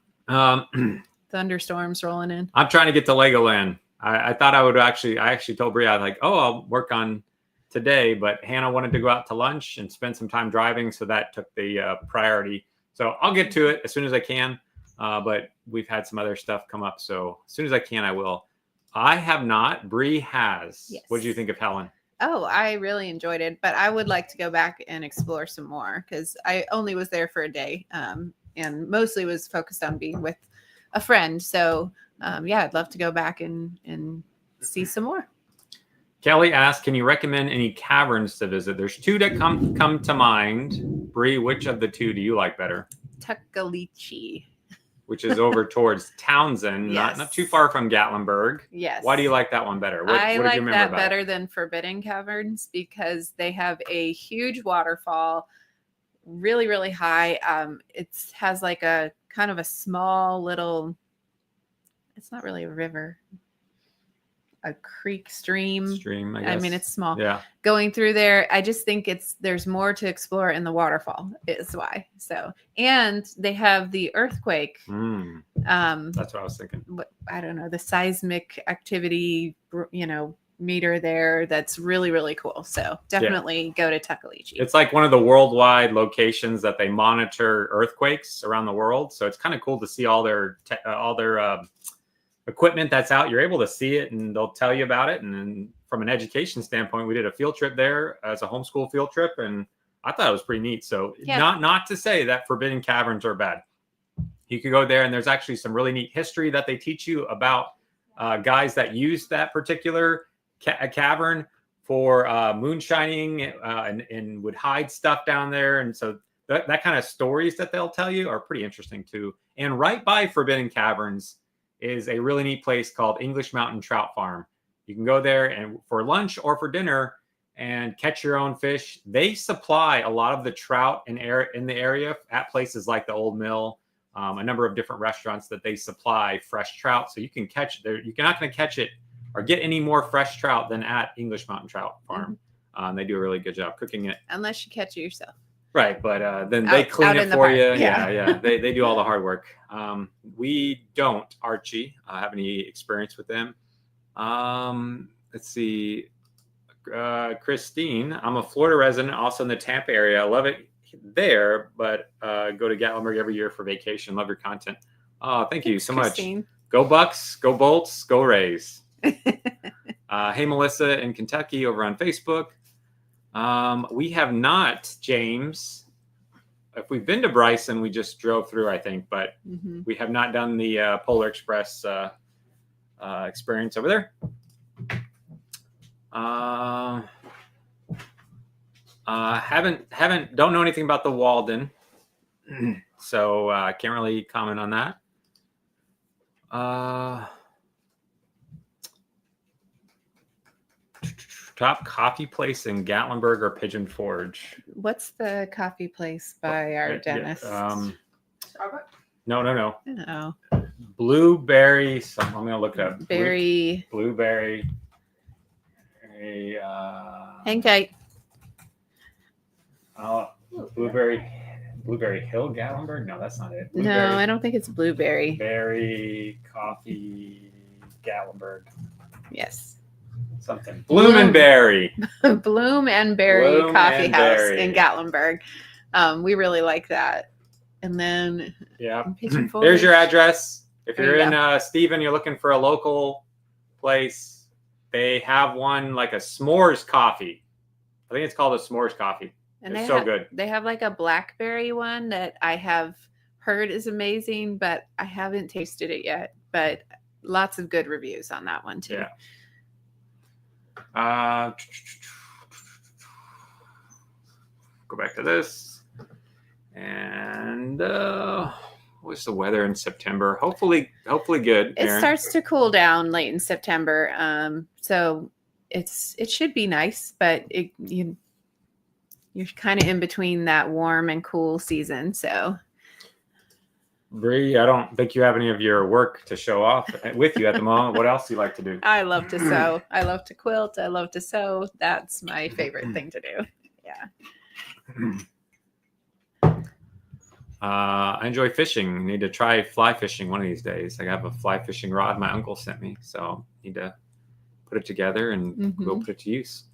[SPEAKER 2] Thunderstorms rolling in.
[SPEAKER 1] I'm trying to get to Legoland. I thought I actually told Brie, I was like, oh, I'll work on today, but Hannah wanted to go out to lunch and spend some time driving, so that took the priority. So I'll get to it as soon as I can, but we've had some other stuff come up, so as soon as I can, I will. I have not. Brie has.
[SPEAKER 2] Yes.
[SPEAKER 1] What did you think of Helen?
[SPEAKER 2] Oh, I really enjoyed it, but I would like to go back and explore some more because I only was there for a day, and mostly was focused on being with a friend. So yeah, I'd love to go back and see some more.
[SPEAKER 1] Kelly asked, can you recommend any caverns to visit? There's two that come to mind. Brie, which of the two do you like better?
[SPEAKER 2] Tuckaleechee.
[SPEAKER 1] Which is over towards Townsend,
[SPEAKER 2] Yes.
[SPEAKER 1] not too far from Gatlinburg.
[SPEAKER 2] Yes.
[SPEAKER 1] Why do you like that one better? What
[SPEAKER 2] I
[SPEAKER 1] did you
[SPEAKER 2] like
[SPEAKER 1] remember
[SPEAKER 2] that
[SPEAKER 1] about
[SPEAKER 2] better
[SPEAKER 1] it?
[SPEAKER 2] than Forbidden Caverns because they have a huge waterfall, really, really high. It has like a kind of a small little, it's not really a river, a creek, stream.
[SPEAKER 1] I guess.
[SPEAKER 2] I mean, it's small.
[SPEAKER 1] Yeah.
[SPEAKER 2] Going through there, I just think there's more to explore in the waterfall is why. So, and they have the earthquake.
[SPEAKER 1] That's what I was thinking.
[SPEAKER 2] I don't know, the seismic activity, meter there. That's really, really cool. So definitely go to Tuckaleechee.
[SPEAKER 1] It's like one of the worldwide locations that they monitor earthquakes around the world. So it's kind of cool to see all their equipment that's out. You're able to see it and they'll tell you about it. And then from an education standpoint, we did a field trip there as a homeschool field trip. And I thought it was pretty neat. So not to say that Forbidden Caverns are bad. You could go there and there's actually some really neat history that they teach you about guys that use that particular cavern for moonshining and would hide stuff down there. And so that kind of stories that they'll tell you are pretty interesting too. And right by Forbidden Caverns is a really neat place called English Mountain Trout Farm. You can go there and for lunch or for dinner and catch your own fish. They supply a lot of the trout in the area at places like the Old Mill, a number of different restaurants that they supply fresh trout. So you can catch there. You're not going to catch it or get any more fresh trout than at English Mountain Trout Farm. They do a really good job cooking it.
[SPEAKER 2] Unless you catch it yourself.
[SPEAKER 1] Right, but then they clean it for you. Yeah. They do all the hard work. We don't, Archie, have any experience with them. Let's see. Christine, I'm a Florida resident, also in the Tampa area. I love it there, but go to Gatlinburg every year for vacation. Love your content. Thank you so
[SPEAKER 2] Christine.
[SPEAKER 1] much. Go Bucks, go Bolts, go Rays. Hey, Melissa in Kentucky over on Facebook. We have not, James. If we've been to Bryson, we just drove through, I think, but we have not done the Polar Express experience over there. Don't know anything about the Walden, so I can't really comment on that. Top coffee place in Gatlinburg or Pigeon Forge?
[SPEAKER 2] What's the coffee place by our dentist?
[SPEAKER 3] Starbucks?
[SPEAKER 1] No.
[SPEAKER 2] Oh,
[SPEAKER 1] Blueberry. I'm gonna look it up.
[SPEAKER 2] Berry.
[SPEAKER 1] Blueberry.
[SPEAKER 2] Hang tight.
[SPEAKER 1] Blueberry Hill, Gatlinburg. No, that's not it.
[SPEAKER 2] No, I don't think it's Blueberry.
[SPEAKER 1] Berry Coffee, Gatlinburg.
[SPEAKER 2] Yes.
[SPEAKER 1] Something. Bloom and Berry.
[SPEAKER 2] Bloom and Berry
[SPEAKER 1] Bloom
[SPEAKER 2] Coffee
[SPEAKER 1] and
[SPEAKER 2] House
[SPEAKER 1] Berry.
[SPEAKER 2] in Gatlinburg. We really like that. And then Pigeon Forge.
[SPEAKER 1] There's your address. If
[SPEAKER 2] There
[SPEAKER 1] you're
[SPEAKER 2] you
[SPEAKER 1] in Stephen, you're looking for a local place. They have one like a s'mores coffee. I think it's called a s'mores coffee.
[SPEAKER 2] And
[SPEAKER 1] it's so good.
[SPEAKER 2] They have like a blackberry one that I have heard is amazing, but I haven't tasted it yet. But lots of good reviews on that one too.
[SPEAKER 1] Yeah. Go back to this. And what's the weather in September? Hopefully good.
[SPEAKER 2] It
[SPEAKER 1] Aaron.
[SPEAKER 2] starts to cool down late in September. So it should be nice, but you're kind of in between that warm and cool season. So
[SPEAKER 1] Brie, I don't think you have any of your work to show off with you at the moment. What else do you like to do?
[SPEAKER 2] I love to sew. I love to quilt. I love to sew. That's my favorite thing to do. Yeah.
[SPEAKER 1] I enjoy fishing. Need to try fly fishing one of these days. I have a fly fishing rod my uncle sent me, so need to put it together and we'll put it to use.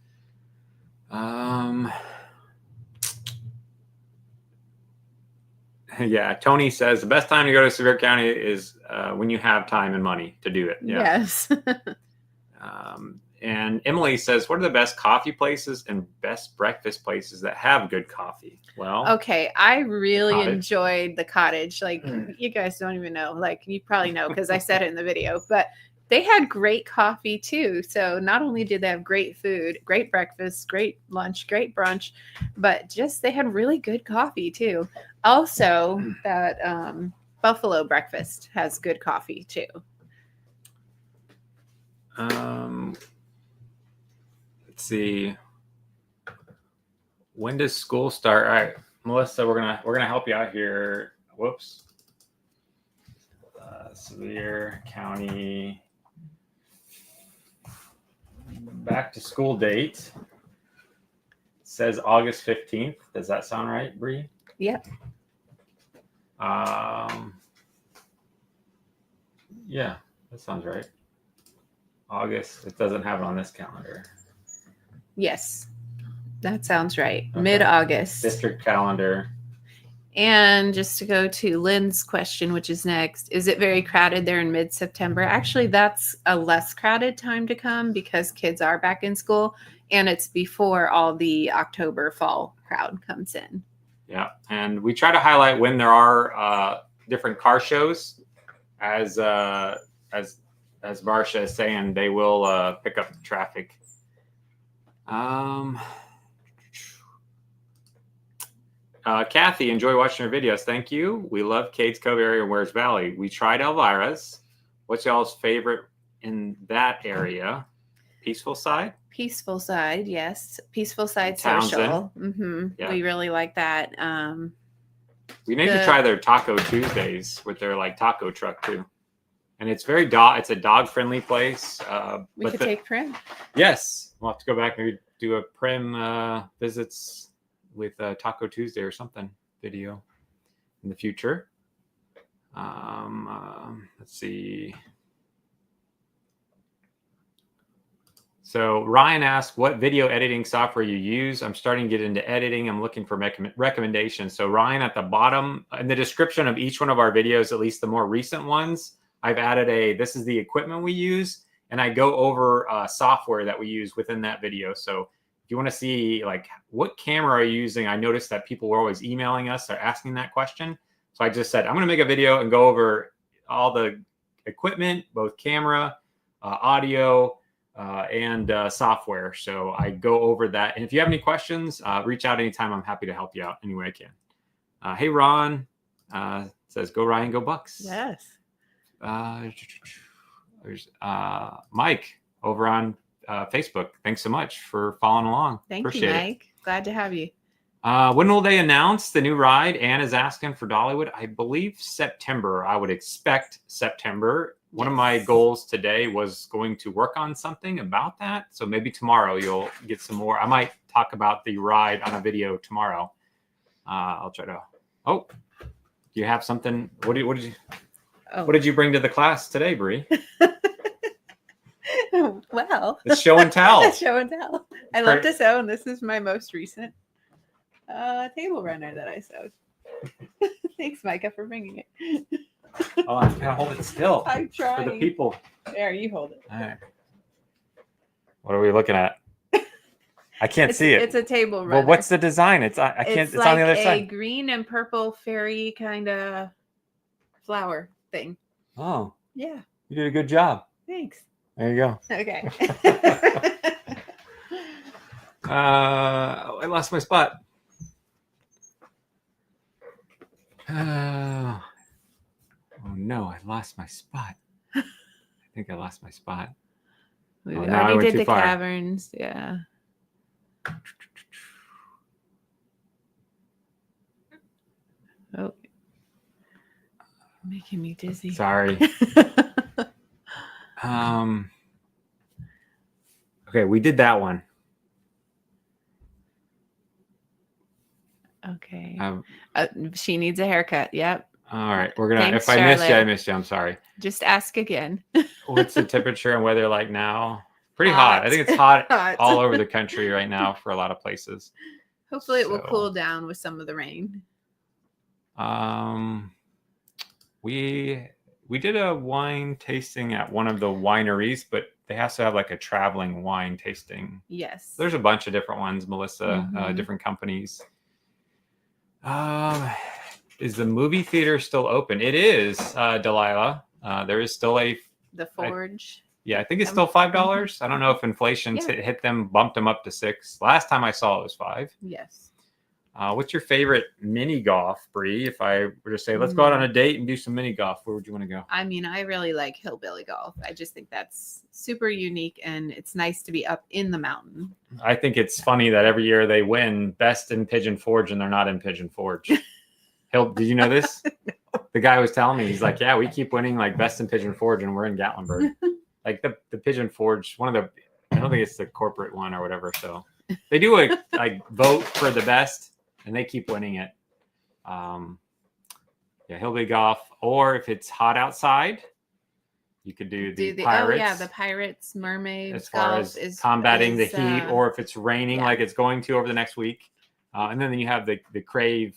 [SPEAKER 1] Yeah, Tony says the best time to go to Sevier County is when you have time and money to do it. Yeah.
[SPEAKER 2] Yes.
[SPEAKER 1] And Emily says, what are the best coffee places and best breakfast places that have good coffee? Well,
[SPEAKER 2] okay. I really
[SPEAKER 1] Cottage.
[SPEAKER 2] enjoyed the cottage. Like you guys don't even know, like you probably know, because I said it in the video, but they had great coffee too. So not only did they have great food, great breakfast, great lunch, great brunch, but just they had really good coffee too. Also, that Buffalo breakfast has good coffee too.
[SPEAKER 1] Let's see. When does school start? All right, Melissa, we're gonna help you out here. Whoops. Sevier County back to school date says August 15th. Does that sound right, Brie?
[SPEAKER 2] Yep.
[SPEAKER 1] Yeah, that sounds right. August. It doesn't have it on this calendar.
[SPEAKER 2] Yes, that sounds right.
[SPEAKER 1] Okay.
[SPEAKER 2] Mid-August.
[SPEAKER 1] District calendar.
[SPEAKER 2] And just to go to Lynn's question, which is next, is it very crowded there in mid-September? Actually, that's a less crowded time to come because kids are back in school and it's before all the October fall crowd comes in.
[SPEAKER 1] Yeah, and we try to highlight when there are different car shows. As Barsha is saying, they will pick up traffic. Kathy, enjoy watching your videos. Thank you. We love Cades Cove area and Wares Valley. We tried Elvira's. What's y'all's favorite in that area? Peaceful Side?
[SPEAKER 2] Peaceful Side, yes. Peaceful Side
[SPEAKER 1] Townsend.
[SPEAKER 2] Social.
[SPEAKER 1] Yeah.
[SPEAKER 2] We really like that.
[SPEAKER 1] We need to try their Taco Tuesdays with their like taco truck too. And it's very it's a dog friendly place.
[SPEAKER 2] We could take Prim.
[SPEAKER 1] Yes, we'll have to go back and maybe do a Prim visits with Taco Tuesday or something video in the future. Let's see. So Ryan asked what video editing software you use. I'm starting to get into editing. I'm looking for recommendations. So Ryan, at the bottom in the description of each one of our videos, at least the more recent ones, I've added this is the equipment we use, and I go over software that we use within that video. So if you want to see like what camera are you using, I noticed that people were always emailing us or asking that question. So I just said, I'm going to make a video and go over all the equipment, both camera, audio, and software. So I go over that. And if you have any questions, reach out anytime. I'm happy to help you out any way I can. Hey, Ron says, go Ryan, go Bucks.
[SPEAKER 2] Yes.
[SPEAKER 1] There's Mike over on Facebook. Thanks so much for following along.
[SPEAKER 2] Thank
[SPEAKER 1] Appreciate
[SPEAKER 2] you, Mike. Glad to have you.
[SPEAKER 1] When will they announce the new ride? Ann is asking for Dollywood. I believe September. I would expect September. One of my goals today was going to work on something about that. So maybe tomorrow you'll get some more. I might talk about the ride on a video tomorrow. I'll try to. Oh, do you have something? What did you bring to the class today, Brie?
[SPEAKER 2] Well,
[SPEAKER 1] it's show and tell.
[SPEAKER 2] Show and tell. I love to sew, and this is my most recent table runner that I sewed. Thanks, Micah, for bringing it.
[SPEAKER 1] Oh, I'm gonna hold it still.
[SPEAKER 2] I'm trying.
[SPEAKER 1] For the people.
[SPEAKER 2] There, you hold it.
[SPEAKER 1] All right. What are we looking at? I can't see it.
[SPEAKER 2] It's a table runner.
[SPEAKER 1] Well, what's the design? I can't. It's
[SPEAKER 2] like
[SPEAKER 1] on the other
[SPEAKER 2] a
[SPEAKER 1] side.
[SPEAKER 2] green and purple fairy kind of flower thing.
[SPEAKER 1] Oh.
[SPEAKER 2] Yeah.
[SPEAKER 1] You did a good job.
[SPEAKER 2] Thanks.
[SPEAKER 1] There you go.
[SPEAKER 2] Okay.
[SPEAKER 1] I lost my spot. Oh no, I lost my spot. I think I lost my spot.
[SPEAKER 2] We
[SPEAKER 1] now I
[SPEAKER 2] already
[SPEAKER 1] went
[SPEAKER 2] did
[SPEAKER 1] too
[SPEAKER 2] the
[SPEAKER 1] far.
[SPEAKER 2] caverns. Yeah. Oh. Making me dizzy.
[SPEAKER 1] Sorry. Okay, we did that one.
[SPEAKER 2] Okay. She needs a haircut. Yep.
[SPEAKER 1] All right, we're gonna.
[SPEAKER 2] Thanks,
[SPEAKER 1] if I missed you, I
[SPEAKER 2] Charlotte.
[SPEAKER 1] missed you. I'm sorry.
[SPEAKER 2] Just ask again.
[SPEAKER 1] What's the temperature and weather like now? Pretty hot. I think it's hot,
[SPEAKER 2] Hot.
[SPEAKER 1] all over the country right now for a lot of places.
[SPEAKER 2] Hopefully it will
[SPEAKER 1] So-
[SPEAKER 2] cool down with some of the rain.
[SPEAKER 1] We did a wine tasting at one of the wineries, but they also have like a traveling wine tasting.
[SPEAKER 2] Yes.
[SPEAKER 1] There's a bunch of different ones, Melissa,
[SPEAKER 2] Mhm.
[SPEAKER 1] different companies. Is the movie theater still open? It is, Delilah. There is still
[SPEAKER 2] The Forge.
[SPEAKER 1] I think it's still $5. I don't know if inflation's
[SPEAKER 2] Yeah.
[SPEAKER 1] hit them, bumped them up to $6. Last time I saw it was $5.
[SPEAKER 2] Yes.
[SPEAKER 1] What's your favorite mini golf, Brie? If I were to say, let's go out on a date and do some mini golf, where would you want to go?
[SPEAKER 2] I mean, I really like hillbilly golf. I just think that's super unique, and it's nice to be up in the mountain.
[SPEAKER 1] I think it's funny that every year they win best in Pigeon Forge and they're not in Pigeon Forge. Did you know this? No. The guy was telling me, he's like, yeah, we keep winning like best in Pigeon Forge and we're in Gatlinburg. Like the Pigeon Forge, I don't think it's the corporate one or whatever. So they do like vote for the best and they keep winning it. Hillbilly golf, or if it's hot outside, you could do the Pirates.
[SPEAKER 2] Oh yeah, the Pirates, mermaids.
[SPEAKER 1] As far
[SPEAKER 2] golf
[SPEAKER 1] as combating the heat, or if it's raining like it's going to over the next week. And then you have the Crave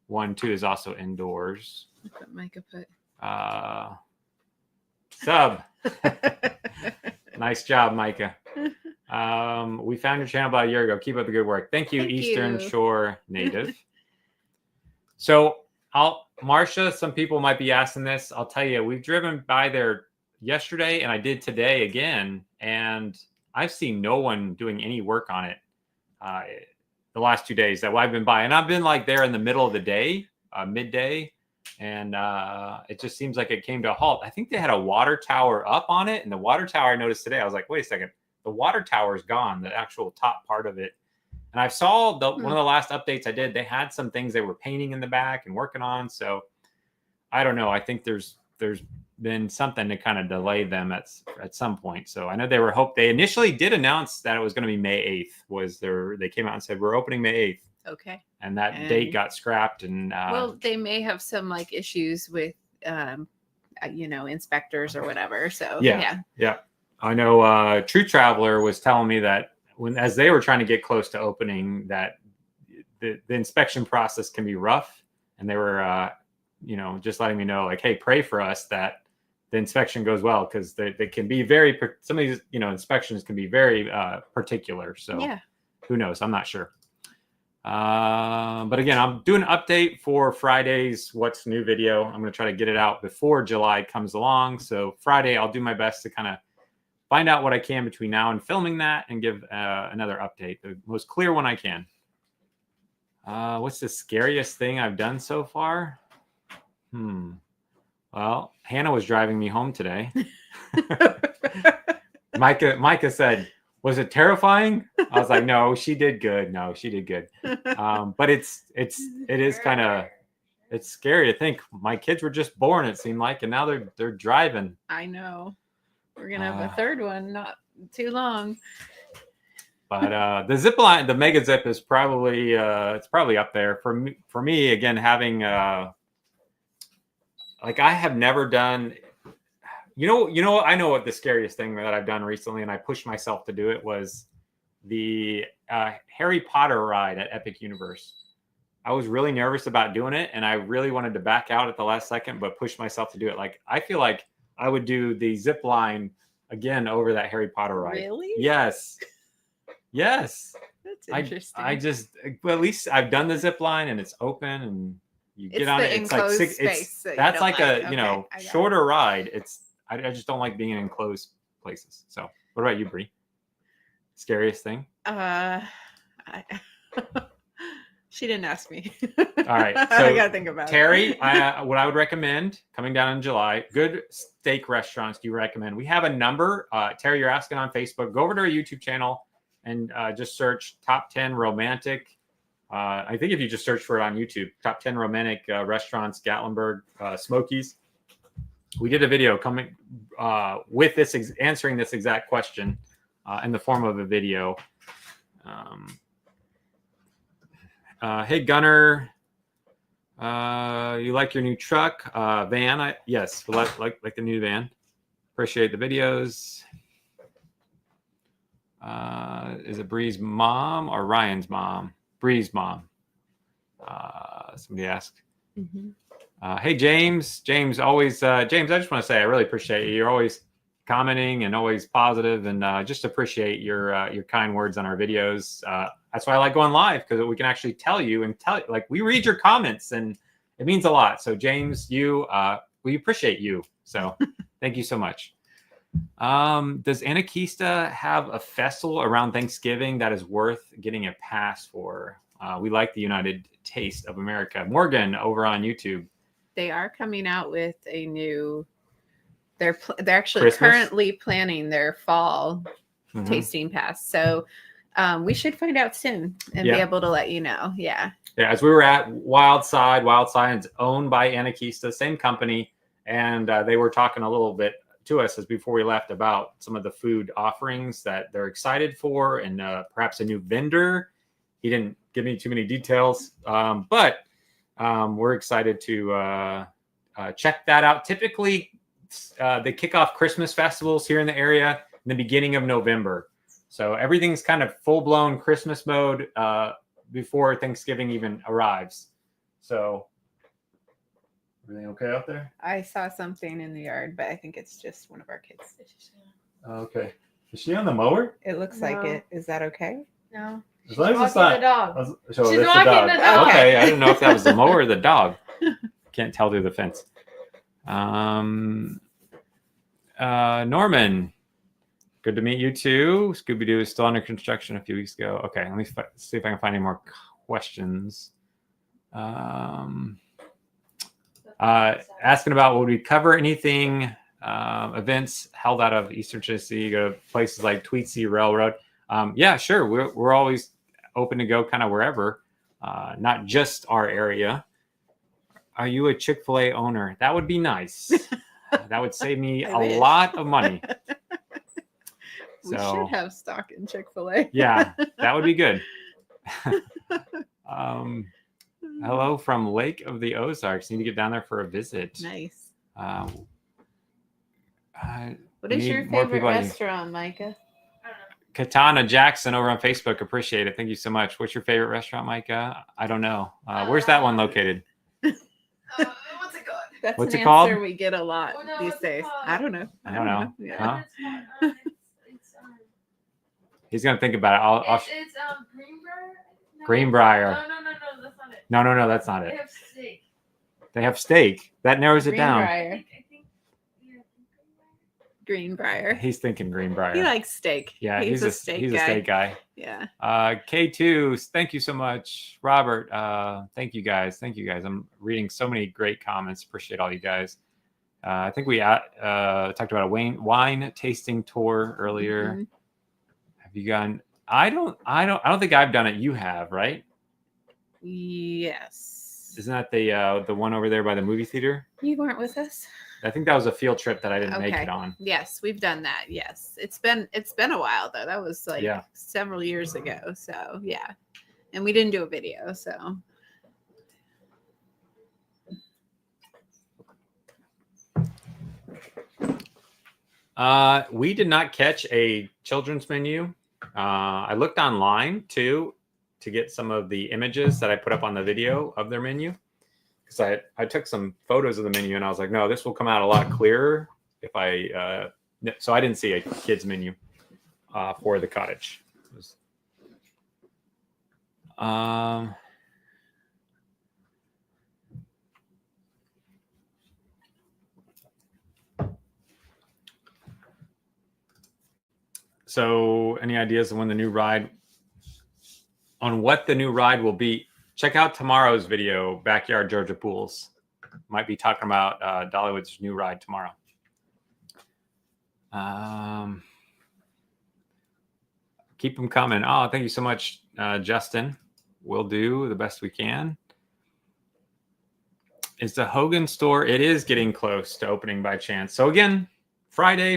[SPEAKER 1] one too is also indoors.
[SPEAKER 2] That's what Micah put.
[SPEAKER 1] Sub. Nice job, Micah. We found your channel about a year ago. Keep up the good work. Thank you,
[SPEAKER 2] Thank
[SPEAKER 1] Eastern
[SPEAKER 2] you.
[SPEAKER 1] Shore native. So Marcia, some people might be asking this. I'll tell you, we've driven by there yesterday and I did today again. And I've seen no one doing any work on it the last 2 days that I've been by. And I've been like there in the middle of the day, midday. And it just seems like it came to a halt. I think they had a water tower up on it. And the water tower I noticed today, I was like, wait a second. The water tower is gone, the actual top part of it. And I saw one of the last updates I did, they had some things they were painting in the back and working on. So I don't know. I think there's been something to kind of delay them at some point. So I know they initially did announce that it was going to be May 8th they came out and said, we're opening May 8th.
[SPEAKER 2] Okay.
[SPEAKER 1] And that date got scrapped. And
[SPEAKER 2] well, they may have some like issues with, inspectors or whatever. So yeah.
[SPEAKER 1] I know True Traveler was telling me that as they were trying to get close to opening, that the inspection process can be rough, and they were just letting me know, like, hey, pray for us that the inspection goes well, because they can be some of these inspections can be very particular. So who knows? I'm not sure. But again, I'm doing an update for Friday's What's New video. I'm going to try to get it out before July comes along. So Friday, I'll do my best to kind of find out what I can between now and filming that and give another update, the most clear one I can. What's the scariest thing I've done so far? Well, Hannah was driving me home today. Micah said, "Was it terrifying?" I was like, "No, she did good. No, she did good." But it is kind of, it's scary to think my kids were just born, it seemed like, and now they're driving.
[SPEAKER 2] I know. We're gonna have a third one not too long.
[SPEAKER 1] But the zip line, the mega zip, is probably it's probably up there for me. For me, again, having like I have never done. You know, I know what the scariest thing that I've done recently, and I pushed myself to do it, was the Harry Potter ride at Epic Universe. I was really nervous about doing it, and I really wanted to back out at the last second, but pushed myself to do it. Like, I feel like I would do the zip line again over that Harry Potter ride.
[SPEAKER 2] Really?
[SPEAKER 1] Yes. Yes.
[SPEAKER 2] That's interesting.
[SPEAKER 1] Well, at least I've done the zip line, and it's open, and you get on it. It's like
[SPEAKER 2] space
[SPEAKER 1] that's like a
[SPEAKER 2] okay,
[SPEAKER 1] shorter ride. I just don't like being in enclosed places. So, what about you, Brie? Scariest thing?
[SPEAKER 2] She didn't ask me.
[SPEAKER 1] All right, so
[SPEAKER 2] I gotta think about
[SPEAKER 1] Terry,
[SPEAKER 2] it.
[SPEAKER 1] what I would recommend coming down in July, good steak restaurants do you recommend? We have a number. Terry, you're asking on Facebook. Go over to our YouTube channel and just search top 10 romantic. I think if you just search for it on YouTube, top 10 romantic restaurants, Gatlinburg, Smokies. We did a video coming with this answering this exact question in the form of a video. Hey Gunner, you like your new truck van? Yes, like the new van. Appreciate the videos. Is it Bree's mom or Ryan's mom? Bree's mom. Somebody asked.
[SPEAKER 2] Mm-hmm.
[SPEAKER 1] Hey James, always James, I just want to say I really appreciate you. You're always commenting and always positive, and just appreciate your kind words on our videos. That's why I like going live, because we can actually tell you, like, we read your comments, and it means a lot. So James, we appreciate you. So thank you so much. Does Anakeesta have a festival around Thanksgiving that is worth getting a pass for? We like the United Taste of America. Morgan over on YouTube.
[SPEAKER 2] They are coming out with a new. They're actually
[SPEAKER 1] Christmas?
[SPEAKER 2] currently planning their fall tasting pass. So we should find out soon and be able to let you know. Yeah.
[SPEAKER 1] Yeah. As we were at Wildside is owned by Anakeesta, same company, and they were talking a little bit to us as before we left about some of the food offerings that they're excited for, and perhaps a new vendor. He didn't give me too many details, but we're excited to check that out. Typically, they kick off Christmas festivals here in the area in the beginning of November. So everything's kind of full-blown Christmas mode before Thanksgiving even arrives. So everything okay out there?
[SPEAKER 2] I saw something in the yard, but I think it's just one of our kids.
[SPEAKER 1] Okay. Is she on the mower?
[SPEAKER 2] It looks like it. Is that okay?
[SPEAKER 3] No.
[SPEAKER 1] She's walking
[SPEAKER 3] the dog.
[SPEAKER 1] So
[SPEAKER 3] She's
[SPEAKER 1] that's
[SPEAKER 3] walking the dog.
[SPEAKER 1] Okay, I didn't know if that was the mower or the dog. Can't tell through the fence. Norman, good to meet you too. Scooby-Doo is still under construction a few weeks ago. Okay, let me see if I can find any more questions. Asking about, would we cover anything, events held out of Eastern Tennessee, go to places like Tweetsy Railroad? Yeah, sure. We're always open to go kind of wherever, not just our area. Are you a Chick-fil-A owner? That would be nice. That would save me a lot of money.
[SPEAKER 2] We should have stock in Chick-fil-A.
[SPEAKER 1] Yeah, that would be good. Hello from Lake of the Ozarks. Need to get down there for a visit.
[SPEAKER 2] Nice. What is your favorite restaurant, Micah?
[SPEAKER 1] Katana Jackson over on Facebook. Appreciate it. Thank you so much. What's your favorite restaurant, Micah? I don't know. Where's that one located?
[SPEAKER 3] What's it called?
[SPEAKER 2] That's
[SPEAKER 1] What's
[SPEAKER 2] an
[SPEAKER 1] it called?
[SPEAKER 2] answer we get a lot these days. I don't know.
[SPEAKER 1] I don't know.
[SPEAKER 2] Yeah.
[SPEAKER 1] Huh? He's gonna think about it.
[SPEAKER 3] It's Greenbrier. No.
[SPEAKER 1] Greenbrier.
[SPEAKER 3] No, that's not it.
[SPEAKER 1] No, that's not
[SPEAKER 3] They
[SPEAKER 1] it.
[SPEAKER 3] have steak.
[SPEAKER 1] They have steak. That narrows it down.
[SPEAKER 2] Greenbrier.
[SPEAKER 3] I think, yeah,
[SPEAKER 2] Greenbrier.
[SPEAKER 1] He's thinking Greenbrier.
[SPEAKER 2] He likes steak.
[SPEAKER 1] Yeah,
[SPEAKER 2] he's a steak guy.
[SPEAKER 1] a steak guy.
[SPEAKER 2] Yeah.
[SPEAKER 1] K2, thank you so much. Robert, thank you guys. I'm reading so many great comments. Appreciate all you guys. I think we talked about a wine tasting tour earlier.
[SPEAKER 2] Mm-hmm.
[SPEAKER 1] Have you gone? I don't think I've done it. You have, right?
[SPEAKER 2] Yes.
[SPEAKER 1] Isn't that the one over there by the movie theater?
[SPEAKER 2] You weren't with us?
[SPEAKER 1] I think that was a field trip that I didn't make it on.
[SPEAKER 2] Yes, we've done that. Yes. It's been a while though. That was like several years ago. So yeah. And we didn't do a video, so
[SPEAKER 1] we did not catch a children's menu. I looked online too to get some of the images that I put up on the video of their menu, because I took some photos of the menu and I was like, no, this will come out a lot clearer if I so I didn't see a kids menu for the cottage. So any ideas on what the new ride will be? Check out tomorrow's video, Backyard Georgia Pools. Might be talking about Dollywood's new ride tomorrow. Keep them coming. Oh, thank you so much, Justin. We'll do the best we can. Is the Hogan store? It is getting close to opening by chance. So again, Friday.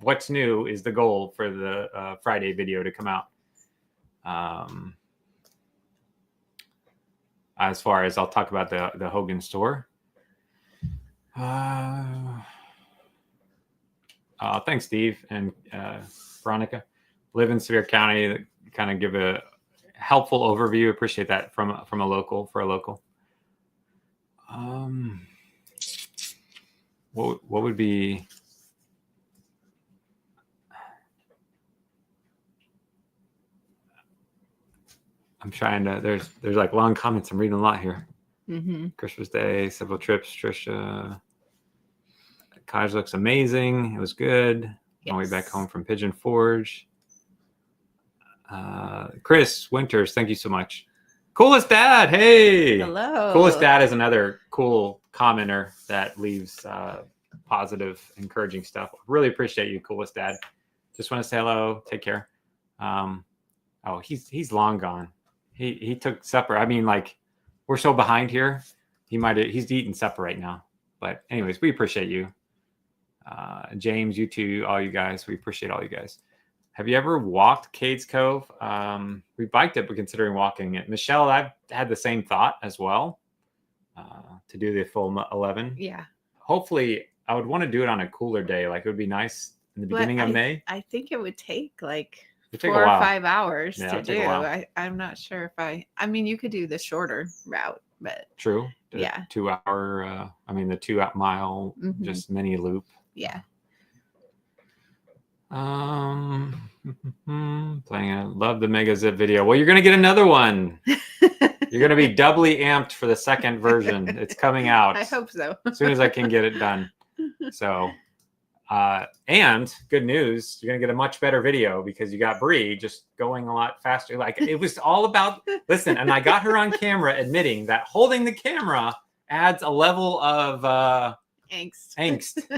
[SPEAKER 1] What's new is the goal for the Friday video to come out. As far as I'll talk about the Hogan store. Thanks, Steve and Veronica. Live in Sevier County. Kind of give a helpful overview. Appreciate that from a local for a local. What would be? I'm trying to. There's like long comments. I'm reading a lot here.
[SPEAKER 2] Mm-hmm.
[SPEAKER 1] Christmas Day, several trips. Trisha, cottage looks amazing. It was good.
[SPEAKER 2] Yes.
[SPEAKER 1] On the way back home from Pigeon Forge. Chris Winters, thank you so much. Coolest Dad, hey.
[SPEAKER 2] Hello.
[SPEAKER 1] Coolest Dad is another cool commenter that leaves positive, encouraging stuff. Really appreciate you, Coolest Dad. Just want to say hello. Take care. He's long gone. He took supper. I mean, like, we're so behind here. He's eating supper right now. But anyways, we appreciate you. James, you too, all you guys. We appreciate all you guys. Have you ever walked Cades Cove? We biked it, but considering walking it. Michelle, I've had the same thought as well, to do the full 11.
[SPEAKER 2] Yeah.
[SPEAKER 1] Hopefully, I would want to do it on a cooler day. Like, it would be nice in the beginning of May.
[SPEAKER 2] I think it would take like
[SPEAKER 1] It'd take
[SPEAKER 2] 4
[SPEAKER 1] a
[SPEAKER 2] or
[SPEAKER 1] while.
[SPEAKER 2] 5 hours
[SPEAKER 1] Yeah,
[SPEAKER 2] to
[SPEAKER 1] it'd take a while.
[SPEAKER 2] I'm not sure if I mean, you could do the shorter route, but
[SPEAKER 1] True.
[SPEAKER 2] Yeah.
[SPEAKER 1] 2 hour, the 2 mile,
[SPEAKER 2] Mhm.
[SPEAKER 1] just mini loop.
[SPEAKER 2] yeah.
[SPEAKER 1] Playing love the Mega Zip video. Well, you're gonna get another one. You're gonna be doubly amped for the second version. It's coming out.
[SPEAKER 2] I hope so.
[SPEAKER 1] As soon as I can get it done. So, and good news, you're gonna get a much better video because you got Brie just going a lot faster. Like, it was all about, listen, and I got her on camera admitting that holding the camera adds a level of angst.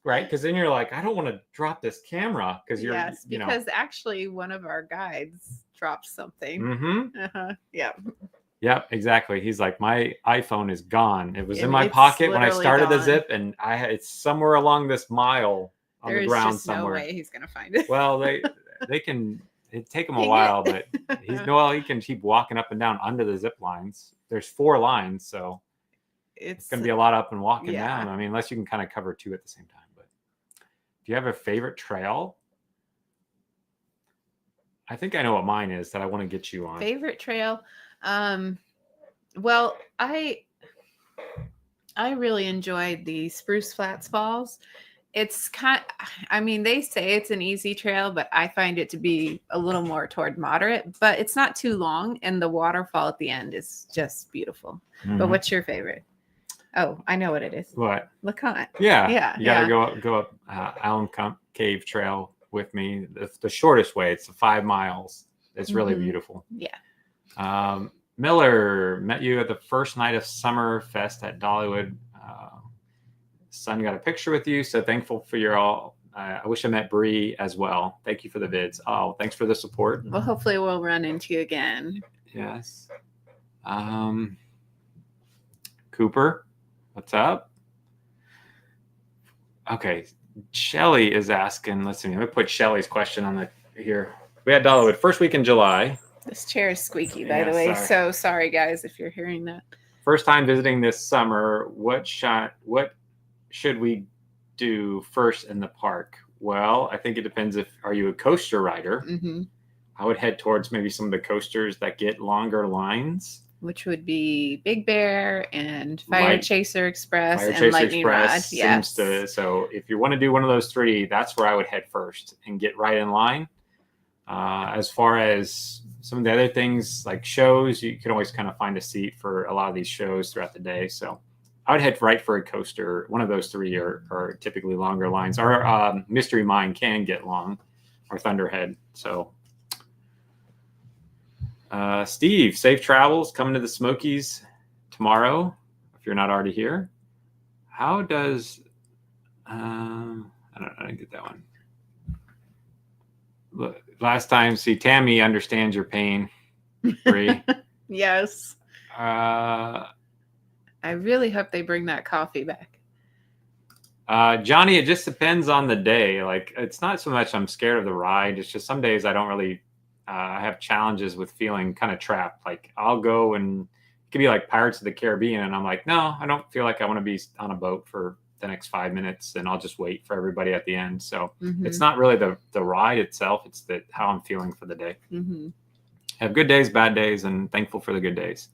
[SPEAKER 1] Right? Because then you're like, I don't want to drop this camera because you're,
[SPEAKER 2] Yes, because actually one of our guides dropped something.
[SPEAKER 1] Mm-hmm.
[SPEAKER 2] Yeah.
[SPEAKER 1] Yep, exactly. He's like, my iPhone is gone. It was in my
[SPEAKER 2] It's
[SPEAKER 1] pocket when I
[SPEAKER 2] literally
[SPEAKER 1] started the
[SPEAKER 2] gone.
[SPEAKER 1] zip, and it's somewhere along this mile on the
[SPEAKER 2] There's
[SPEAKER 1] ground
[SPEAKER 2] just
[SPEAKER 1] somewhere.
[SPEAKER 2] no way he's gonna find it.
[SPEAKER 1] Well, they can. It'd take him a
[SPEAKER 2] Dang
[SPEAKER 1] while,
[SPEAKER 2] it.
[SPEAKER 1] but he can keep walking up and down under the zip lines. There's 4 lines, so it's gonna be a lot up and walking
[SPEAKER 2] yeah.
[SPEAKER 1] down. I mean, unless you can kind of cover 2 at the same time. But do you have a favorite trail? I think I know what mine is that I want to get you on.
[SPEAKER 2] Favorite trail. Well, I really enjoyed the Spruce Flats Falls. It's they say it's an easy trail, but I find it to be a little more toward moderate, but it's not too long. And the waterfall at the end is just beautiful.
[SPEAKER 1] Mhm.
[SPEAKER 2] But what's your favorite? Oh, I know what it is.
[SPEAKER 1] What?
[SPEAKER 2] LeConte.
[SPEAKER 1] Yeah.
[SPEAKER 2] Yeah,
[SPEAKER 1] You gotta go up Allen Cave Trail with me. The shortest way. It's 5 miles. It's really
[SPEAKER 2] Mhm.
[SPEAKER 1] beautiful.
[SPEAKER 2] Yeah.
[SPEAKER 1] Miller, met you at the first night of Summer Fest at Dollywood. Son got a picture with you, so thankful for your all. I wish I met Brie as well. Thank you for the vids. Oh, thanks for the support.
[SPEAKER 2] Well, hopefully we'll run into you again.
[SPEAKER 1] Yes. Cooper, what's up? Okay, Shelly is asking. Listen, let me put Shelly's question on the here. We had Dollywood first week in July.
[SPEAKER 2] This chair is squeaky, by
[SPEAKER 1] Yeah,
[SPEAKER 2] the way.
[SPEAKER 1] sorry.
[SPEAKER 2] So sorry, guys, if you're hearing that.
[SPEAKER 1] First time visiting this summer. What should we do first in the park? Well, I think it depends. Are you a coaster rider?
[SPEAKER 2] Mm-hmm.
[SPEAKER 1] I would head towards maybe some of the coasters that get longer lines.
[SPEAKER 2] Which would be Big Bear and Fire Chaser Express
[SPEAKER 1] Fire
[SPEAKER 2] and
[SPEAKER 1] Chaser
[SPEAKER 2] Lightning Rod.
[SPEAKER 1] Express
[SPEAKER 2] Yes.
[SPEAKER 1] So if you want to do one of those 3, that's where I would head first and get right in line. As far as some of the other things like shows, you can always kind of find a seat for a lot of these shows throughout the day. So I would head right for a coaster. One of those 3 are typically longer lines. Our Mystery Mine can get long, or Thunderhead. So Steve, safe travels. Coming to the Smokies tomorrow, if you're not already here. How does I don't know, I didn't get that one. Look, last time, see, Tammy understands your pain, Brie.
[SPEAKER 2] Yes.
[SPEAKER 1] I
[SPEAKER 2] really hope they bring that coffee back.
[SPEAKER 1] Johnny, it just depends on the day. Like, it's not so much I'm scared of the ride. It's just some days I don't really have challenges with feeling kind of trapped. Like, I'll go and it could be like Pirates of the Caribbean, and I'm like, no, I don't feel like I want to be on a boat for the next 5 minutes, and I'll just wait for everybody at the end. So it's not really the ride itself. It's how I'm feeling for the day.
[SPEAKER 2] Mm-hmm.
[SPEAKER 1] Have good days, bad days, and thankful for the good days.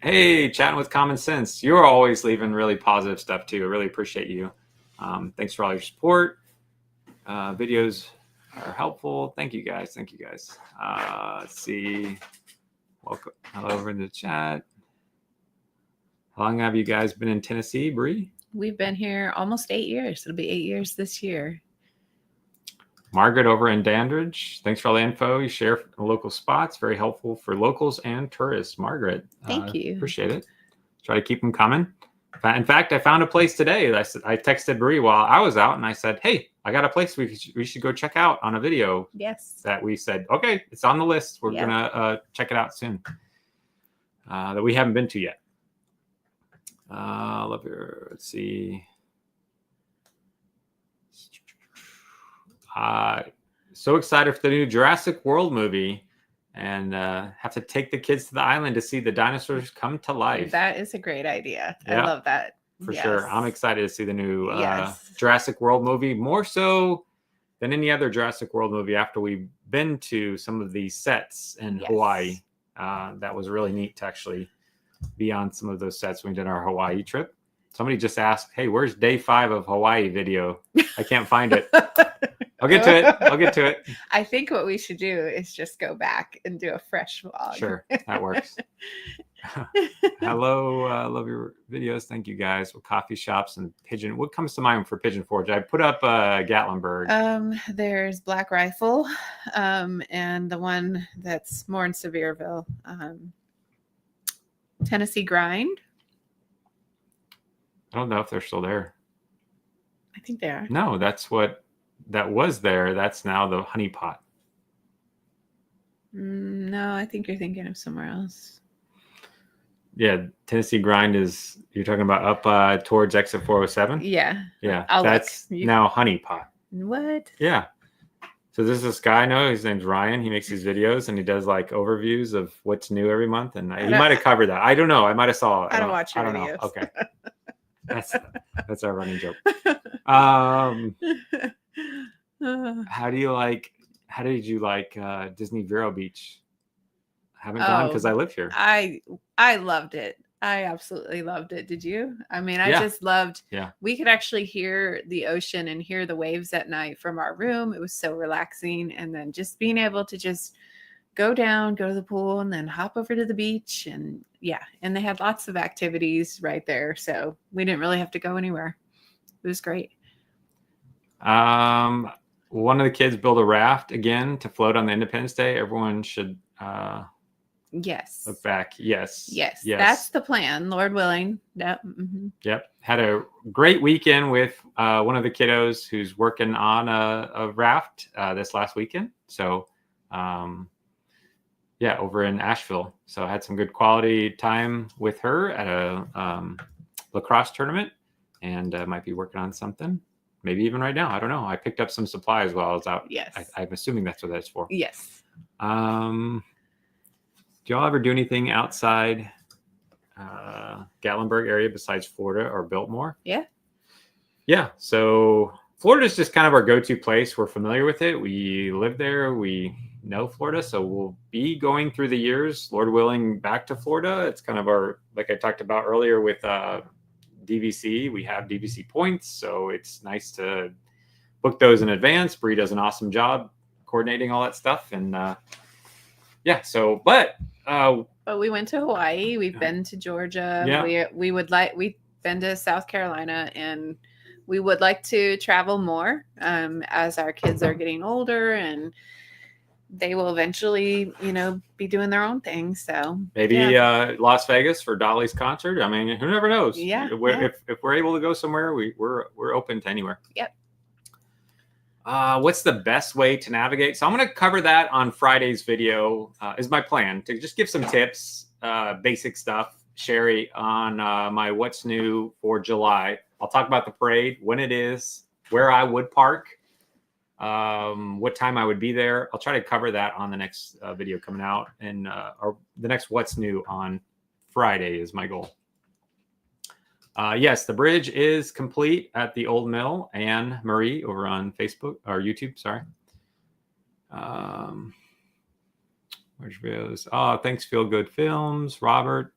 [SPEAKER 1] Hey, chatting with Common Sense. You're always leaving really positive stuff too. I really appreciate you. Thanks for all your support. Videos are helpful. Thank you guys. Let's see. Welcome. Hello over in the chat. How long have you guys been in Tennessee, Brie?
[SPEAKER 2] We've been here almost 8 years. It'll be 8 years this year.
[SPEAKER 1] Margaret over in Dandridge. Thanks for all the info you share local spots. Very helpful for locals and tourists. Margaret.
[SPEAKER 2] Thank you.
[SPEAKER 1] Appreciate it. Try to keep them coming. In fact, I found a place today. I texted Brie while I was out, and I said, hey, I got a place we should go check out on a video.
[SPEAKER 2] Yes.
[SPEAKER 1] That we said, okay, it's on the list. We're going to check it out soon. That we haven't been to yet. Love your, let's see. So excited for the new Jurassic World movie, and have to take the kids to the island to see the dinosaurs come to life.
[SPEAKER 2] That is a great idea.
[SPEAKER 1] Yeah,
[SPEAKER 2] I love that.
[SPEAKER 1] for sure. I'm excited to see the new
[SPEAKER 2] Yes.
[SPEAKER 1] Jurassic World movie, more so than any other Jurassic World movie after we've been to some of these sets in Hawaii. That was really neat to actually be on some of those sets when we did our Hawaii trip. Somebody just asked, hey, where's day 5 of Hawaii video? I can't find it. I'll get to it.
[SPEAKER 2] I think what we should do is just go back and do a fresh vlog.
[SPEAKER 1] Sure, that works. Hello, love your videos. Thank you guys. Well, coffee shops and Pigeon. What comes to mind for Pigeon Forge? I put up Gatlinburg.
[SPEAKER 2] There's Black Rifle, and the one that's more in Sevierville, Tennessee Grind.
[SPEAKER 1] I don't know if they're still there.
[SPEAKER 2] I think they are.
[SPEAKER 1] No, that was there. That's now the Honey Pot.
[SPEAKER 2] No, I think you're thinking of somewhere else.
[SPEAKER 1] Yeah, Tennessee Grind you're talking about up towards exit 407?
[SPEAKER 2] Yeah.
[SPEAKER 1] Yeah,
[SPEAKER 2] That's
[SPEAKER 1] now Honey Pot.
[SPEAKER 2] What?
[SPEAKER 1] Yeah. So there's this guy I know, his name's Ryan. He makes these videos and he does like overviews of what's new every month. And he might have covered that. I don't know. I might have saw it.
[SPEAKER 2] I don't watch your
[SPEAKER 1] I don't
[SPEAKER 2] videos.
[SPEAKER 1] know. Okay. That's our running joke. How did you like Disney Vero Beach? Haven't gone because I live here.
[SPEAKER 2] I loved it. I absolutely loved it. Did you? I mean, I just loved.
[SPEAKER 1] Yeah.
[SPEAKER 2] We could actually hear the ocean and hear the waves at night from our room. It was so relaxing, and then just being able to just go down, go to the pool, and then hop over to the beach. And yeah, and they had lots of activities right there. So we didn't really have to go anywhere. It was great.
[SPEAKER 1] One of the kids built a raft again to float on the Independence Day. Everyone should
[SPEAKER 2] Yes.
[SPEAKER 1] look back. Yes.
[SPEAKER 2] Yes. That's the plan, Lord willing. Yep.
[SPEAKER 1] Yep. Had a great weekend with one of the kiddos who's working on a raft this last weekend. So, yeah, over in Asheville. So I had some good quality time with her at a lacrosse tournament, and might be working on something. Maybe even right now. I don't know. I picked up some supplies while I was out.
[SPEAKER 2] Yes.
[SPEAKER 1] I'm assuming that's what that's for.
[SPEAKER 2] Yes.
[SPEAKER 1] Do y'all ever do anything outside Gatlinburg area besides Florida or Biltmore?
[SPEAKER 2] Yeah.
[SPEAKER 1] Yeah. So Florida is just kind of our go-to place. We're familiar with it. We live there. We know Florida. So we'll be going through the years, Lord willing, back to Florida. It's kind of our, like I talked about earlier with DVC. We have DVC points. So it's nice to book those in advance. Brie does an awesome job coordinating all that stuff. And yeah, so, but
[SPEAKER 2] we went to Hawaii. We've been to Georgia.
[SPEAKER 1] Yeah.
[SPEAKER 2] We've been to South Carolina, and we would like to travel more as our kids are getting older, and they will eventually, be doing their own thing. So
[SPEAKER 1] maybe Las Vegas for Dolly's concert. I mean, who never knows?
[SPEAKER 2] Yeah.
[SPEAKER 1] If we're able to go somewhere, we're open to anywhere.
[SPEAKER 2] Yep.
[SPEAKER 1] What's the best way to navigate? So I'm going to cover that on Friday's video. Is my plan to just give some tips, basic stuff, Sherry, on my what's new for July. I'll talk about the parade, when it is, where I would park, what time I would be there. I'll try to cover that on the next video coming out, and or the next what's new on Friday is my goal. Yes, the bridge is complete at the Old Mill. Anne Marie over on Facebook or YouTube. Sorry. Where's videos? Oh, thanks. Feel Good Films. Robert,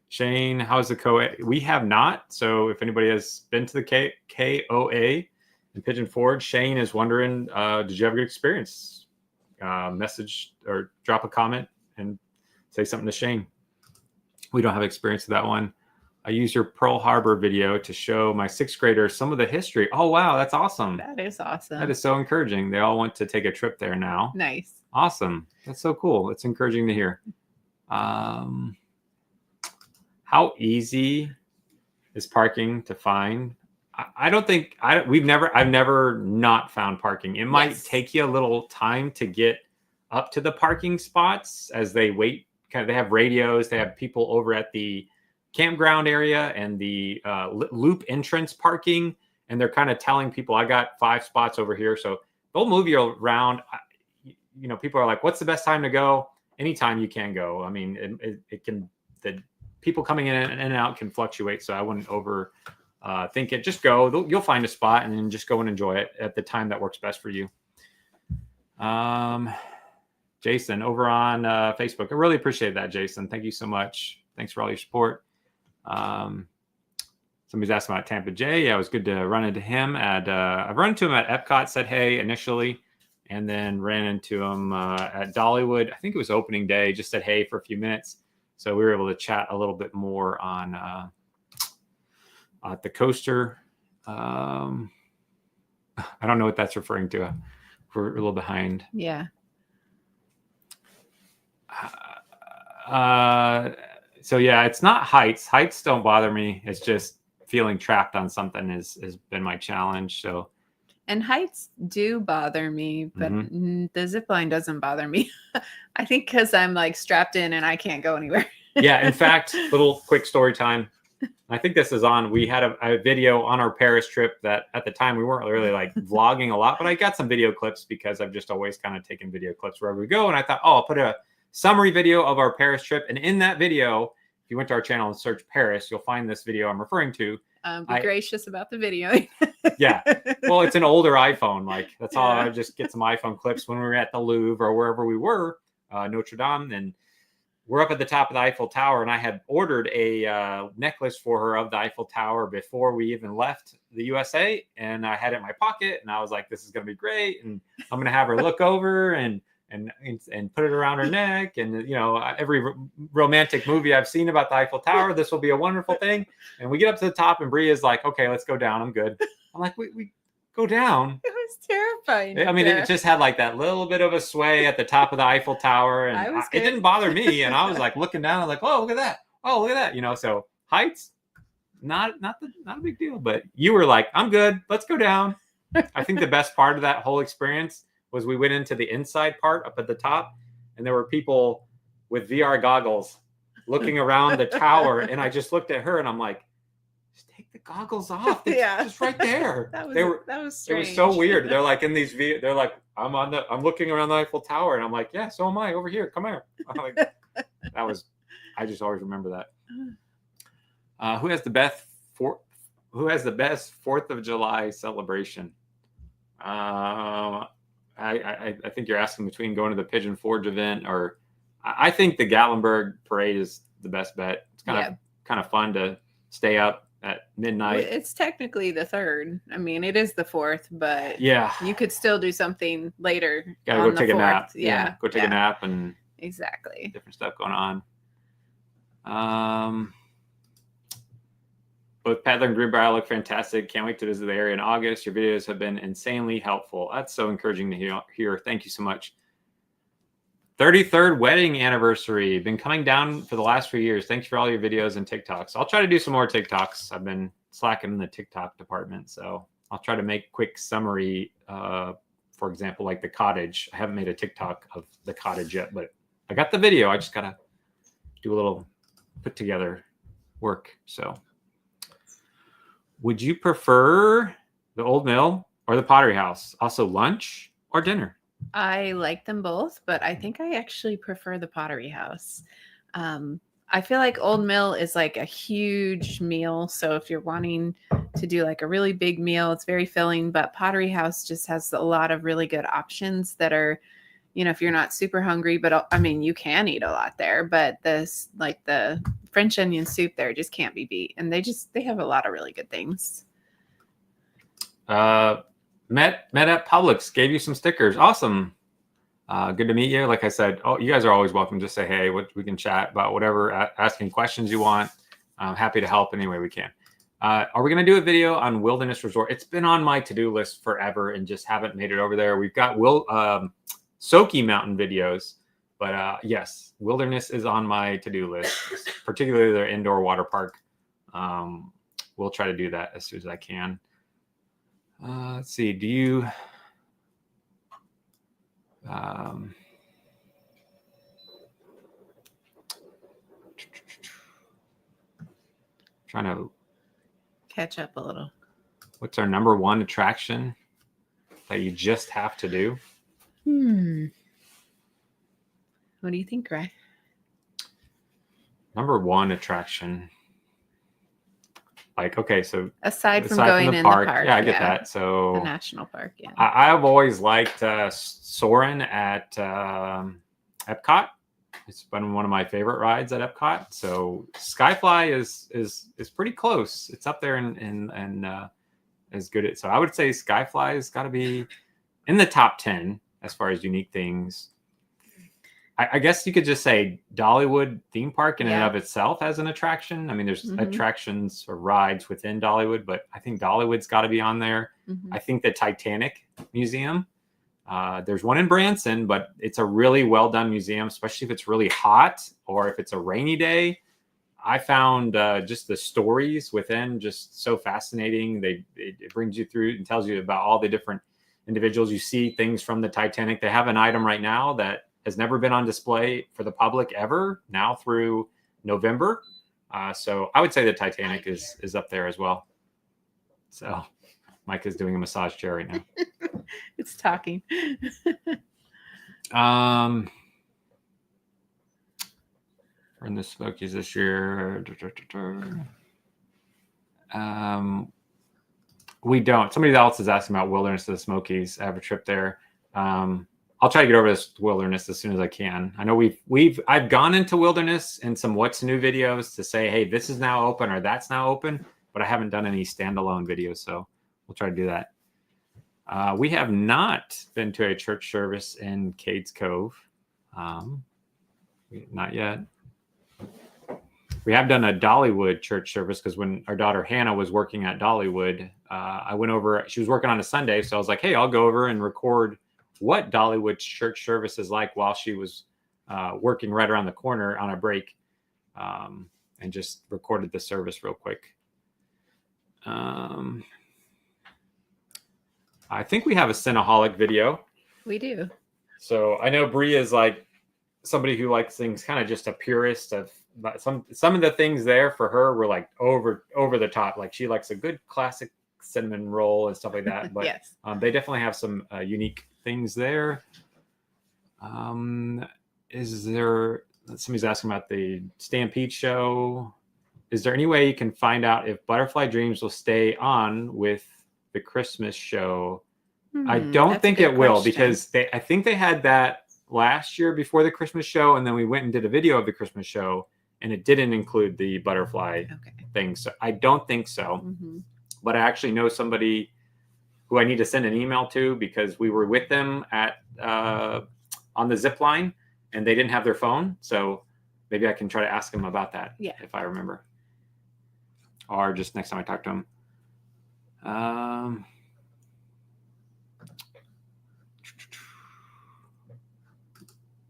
[SPEAKER 1] Shane, how's the KOA? We have not. So if anybody has been to the KOA in Pigeon Forge, Shane is wondering, did you have a good experience? Message or drop a comment and say something to Shane. We don't have experience with that one. I use your Pearl Harbor video to show my sixth graders some of the history. Oh, wow. That's awesome.
[SPEAKER 2] That is awesome.
[SPEAKER 1] That is so encouraging. They all want to take a trip there now.
[SPEAKER 2] Nice.
[SPEAKER 1] Awesome. That's so cool. It's encouraging to hear. How easy is parking to find? I've never not found parking. It might take you a little time to get up to the parking spots as they wait. They have radios. They have people over at the campground area and the loop entrance parking, and they're kind of telling people, I got 5 spots over here. So they'll move you around. People are like, what's the best time to go? Anytime you can go. I mean, the people coming in and out can fluctuate. So I wouldn't think it. Just go. You'll find a spot and then just go and enjoy it at the time that works best for you. Jason over on Facebook. I really appreciate that, Jason. Thank you so much. Thanks for all your support. Somebody's asking about Tampa J. Yeah, it was good to run into him I've run into him at Epcot, said hey initially, and then ran into him at Dollywood. I think it was opening day, just said hey for a few minutes. So we were able to chat a little bit more on at the coaster. I don't know what that's referring to. We're a little behind.
[SPEAKER 2] Yeah.
[SPEAKER 1] So yeah, it's not heights. Heights don't bother me. It's just feeling trapped on something has been my challenge. So,
[SPEAKER 2] and heights do bother me, but the zip line doesn't bother me. I think because I'm like strapped in and I can't go anywhere.
[SPEAKER 1] Yeah. In fact, little quick story time. I think this is on. We had a video on our Paris trip that at the time we weren't really like vlogging a lot, but I got some video clips because I've just always kind of taken video clips wherever we go. And I thought, I'll put a summary video of our Paris trip. And in that video, if you went to our channel and search Paris, you'll find this video I'm referring to.
[SPEAKER 2] Be gracious about the video.
[SPEAKER 1] Yeah. Well, it's an older iPhone. Like that's all. I just get some iPhone clips when we were at the Louvre or wherever we were, Notre Dame. And we're up at the top of the Eiffel Tower. And I had ordered a necklace for her of the Eiffel Tower before we even left the USA. And I had it in my pocket. And I was like, this is going to be great. And I'm going to have her look over and and put it around her neck. And, you know, every romantic movie I've seen about the Eiffel Tower, this will be a wonderful thing. And we get up to the top and Brie is like, okay, let's go down. I'm good. I'm like, we go down.
[SPEAKER 2] It was terrifying.
[SPEAKER 1] I mean, it just had like that little bit of a sway at the top of the Eiffel Tower. And it didn't bother me. And I was like looking down, like, oh, look at that. Oh, look at that. You know, so heights, not a big deal. But you were like, I'm good. Let's go down. I think the best part of that whole experience was we went into the inside part up at the top, and there were people with VR goggles looking around the tower. And I just looked at her and I'm like, just take the goggles off. It's just right there.
[SPEAKER 2] That was strange.
[SPEAKER 1] It was so weird. They're like in these they're like, I'm looking around the Eiffel Tower, and I'm like, yeah, so am I over here. Come here. I'm like, I just always remember that. Who has the best 4th of July celebration? I think you're asking between going to the Pigeon Forge event, or I think the Gatlinburg parade is the best bet. It's kind of fun to stay up at midnight.
[SPEAKER 2] It's technically the 3rd. I mean, it is the 4th, but
[SPEAKER 1] yeah,
[SPEAKER 2] you could still do something later.
[SPEAKER 1] Gotta go take a nap.
[SPEAKER 2] Yeah,
[SPEAKER 1] go take a nap and
[SPEAKER 2] exactly
[SPEAKER 1] different stuff going on. Both Padler and Greenbrier look fantastic. Can't wait to visit the area in August. Your videos have been insanely helpful. That's so encouraging to hear. Thank you so much. 33rd wedding anniversary. Been coming down for the last few years. Thanks for all your videos and TikToks. I'll try to do some more TikToks. I've been slacking in the TikTok department, so I'll try to make quick summary. For example, like the cottage. I haven't made a TikTok of the cottage yet, but I got the video. I just gotta do a little put together work. So. Would you prefer the Old Mill or the Pottery House? Also lunch or dinner?
[SPEAKER 2] I like them both, but I think I actually prefer the Pottery House. I feel like Old Mill is like a huge meal. So if you're wanting to do like a really big meal, it's very filling, but Pottery House just has a lot of really good options that are, you know, if you're not super hungry, but I mean, you can eat a lot there, but this, like the French onion soup there just can't be beat. And they have a lot of really good things.
[SPEAKER 1] Met at Publix, gave you some stickers. Awesome. Good to meet you. Like I said, you guys are always welcome. Just say, hey, we can chat about whatever, asking questions you want. I'm happy to help any way we can. Are we going to do a video on Wilderness Resort? It's been on my to-do list forever and just haven't made it over there. We've got Smoky Mountain videos, but yes, Wilderness is on my to-do list, particularly their indoor water park. We'll try to do that as soon as I can. Let's see. Do you? Trying to
[SPEAKER 2] catch up a little.
[SPEAKER 1] What's our number one attraction that you just have to do?
[SPEAKER 2] What do you think, Ray?
[SPEAKER 1] Number one attraction. Like, okay, so
[SPEAKER 2] aside from going in the park.
[SPEAKER 1] Yeah, I get that. So
[SPEAKER 2] the national park, yeah.
[SPEAKER 1] I've always liked Soarin' at Epcot. It's been one of my favorite rides at Epcot. So Skyfly is pretty close. It's up there and as good. So I would say Skyfly has got to be in the top 10 as far as unique things. I guess you could just say Dollywood theme park in and of itself as an attraction. I mean, there's attractions or rides within Dollywood, but I think Dollywood's got to be on there. I think the Titanic Museum, there's one in Branson, but it's a really well done museum, especially if it's really hot or if it's a rainy day. I found just the stories within just so fascinating. It brings you through and tells you about all the different individuals. You see things from the Titanic. They have an item right now that has never been on display for the public ever, now through November. So I would say the Titanic is up there as well. So Mike is doing a massage chair right now.
[SPEAKER 2] It's talking.
[SPEAKER 1] We're in the Smokies this year. We don't. Somebody else is asking about Wilderness of the Smokies. I have a trip there. I'll try to get over this Wilderness as soon as I can. I know I've gone into Wilderness in some what's new videos to say, hey, this is now open or that's now open, but I haven't done any standalone videos, so we'll try to do that. We have not been to a church service in Cades Cove. Not yet. We have done a Dollywood church service because when our daughter Hannah was working at Dollywood, I went over. She was working on a Sunday, so I was like, "Hey, I'll go over and record what Dollywood church service is like while she was working right around the corner on a break," and just recorded the service real quick. I think we have a Cinnaholic video.
[SPEAKER 2] We do.
[SPEAKER 1] So I know Brie is like somebody who likes things kind of just a purist of some of the things there for her were like over the top. Like she likes a good classic cinnamon roll and stuff like that. But
[SPEAKER 2] Yes.
[SPEAKER 1] they definitely have some unique things there. Is there, somebody's asking about the Stampede show. Is there any way you can find out if Butterfly Dreams will stay on with the Christmas show? I don't
[SPEAKER 2] That's a
[SPEAKER 1] think
[SPEAKER 2] good
[SPEAKER 1] it will
[SPEAKER 2] question.
[SPEAKER 1] because I think they had that last year before the Christmas show, and then we went and did a video of the Christmas show, and it didn't include the butterfly thing. So I don't think so.
[SPEAKER 2] Mm-hmm.
[SPEAKER 1] But I actually know somebody who I need to send an email to because we were with them at on the zip line, and they didn't have their phone. So maybe I can try to ask them about that if I remember, or just next time I talk to them.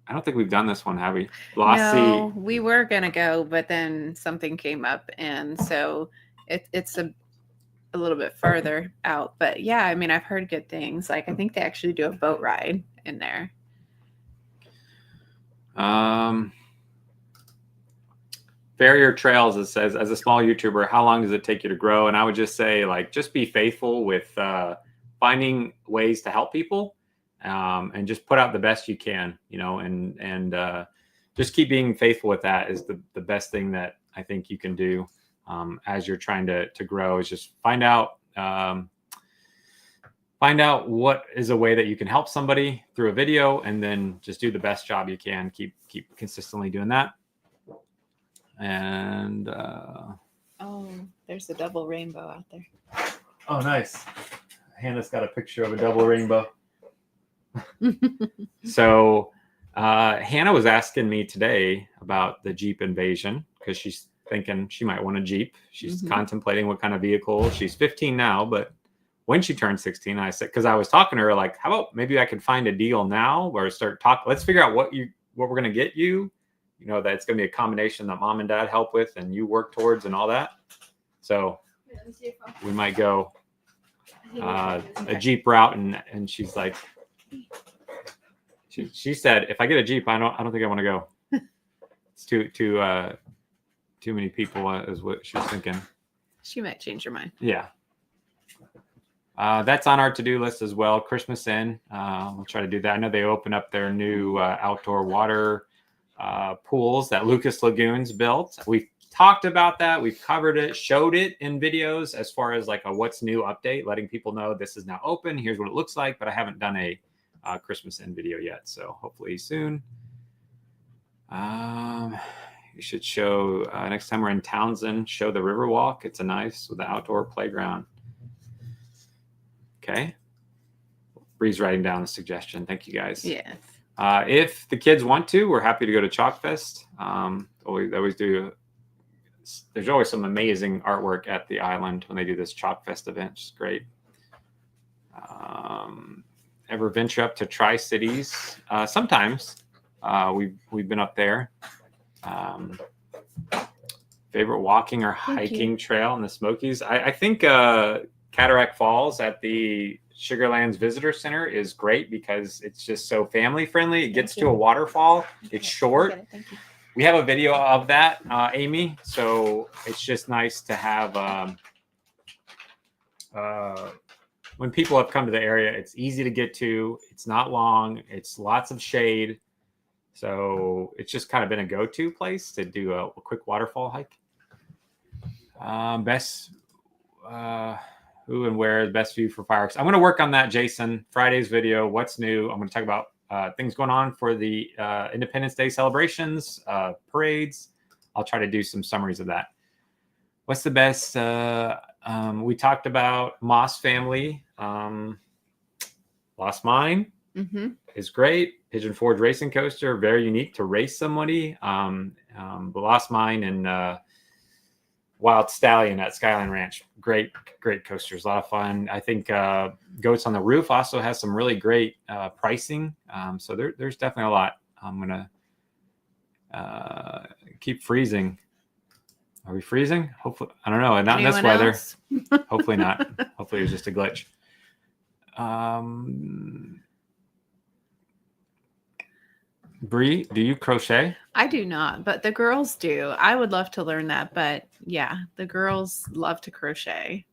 [SPEAKER 1] I don't think we've done this one, have we?
[SPEAKER 2] No, we were gonna go, but then something came up, and so it's a little bit further out. But yeah, I mean, I've heard good things. Like I think they actually do a boat ride in there.
[SPEAKER 1] Farrier Trails, it says, as a small YouTuber, how long does it take you to grow? And I would just say, like, just be faithful with finding ways to help people. And just put out the best you can, you know, and just keep being faithful with that is the best thing that I think you can do as you're trying to grow, is just find out what is a way that you can help somebody through a video, and then just do the best job you can. Keep consistently doing that. And
[SPEAKER 2] oh, there's a double rainbow out there.
[SPEAKER 1] Oh, nice. Hannah's got a picture of a double rainbow. So Hannah was asking me today about the Jeep invasion because she's thinking she might want a Jeep. She's contemplating what kind of vehicle. She's 15 now, but when she turned 16, I said, because I was talking to her, like, how about maybe I could find a deal now or start talking. Let's figure out what we're going to get you. You know, that it's going to be a combination that mom and dad help with and you work towards and all that. So we might go a Jeep route, and she's like, she said, if I get a Jeep, I don't think I want to go. It's too many people is what she was thinking.
[SPEAKER 2] She might change her mind.
[SPEAKER 1] Yeah. That's on our to-do list as well. Christmas Inn. We'll try to do that. I know they open up their new outdoor water pools that Lucas Lagoons built. We've talked about that. We've covered it, showed it in videos as far as like a what's new update, letting people know this is now open. Here's what it looks like, but I haven't done a Christmas Inn video yet. So hopefully soon. You should show next time we're in Townsend, show the Riverwalk. It's a nice with the outdoor playground. Okay. Bree's writing down a suggestion. Thank you guys.
[SPEAKER 2] Yes.
[SPEAKER 1] If the kids want to, we're happy to go to Chalk Fest. We always do. There's always some amazing artwork at the island when they do this Chalk Fest event. It's great. Ever venture up to Tri-Cities? Sometimes. We've been up there. Favorite walking or hiking trail in the Smokies? I think Cataract Falls at the Sugarlands Visitor Center is great because it's just so family friendly. It gets to a waterfall. It's short.
[SPEAKER 2] Thank you.
[SPEAKER 1] We have a video of that, Amy. So it's just nice to have when people have come to the area, it's easy to get to. It's not long. It's lots of shade. So it's just kind of been a go-to place to do a quick waterfall hike. Best who and where the best view for fireworks. I'm going to work on that, Jason. Friday's video, what's new. I'm going to talk about things going on for the Independence Day celebrations, parades. I'll try to do some summaries of that. What's the best? We talked about Moss family. Lost Mine
[SPEAKER 2] Mm-hmm.
[SPEAKER 1] is great. Pigeon Forge Racing Coaster, very unique to race somebody. The Lost Mine and Wild Stallion at Skyline Ranch, great coasters, a lot of fun. I think Goats on the Roof also has some really great pricing. So there's definitely a lot. I'm gonna keep freezing. Are we freezing? Hopefully, I don't know. Not in this
[SPEAKER 2] Anyone
[SPEAKER 1] weather.
[SPEAKER 2] else?
[SPEAKER 1] Hopefully not. Hopefully it was just a glitch. Brie, do you crochet?
[SPEAKER 2] I do not, but the girls do. I would love to learn that, but yeah, the girls love to crochet.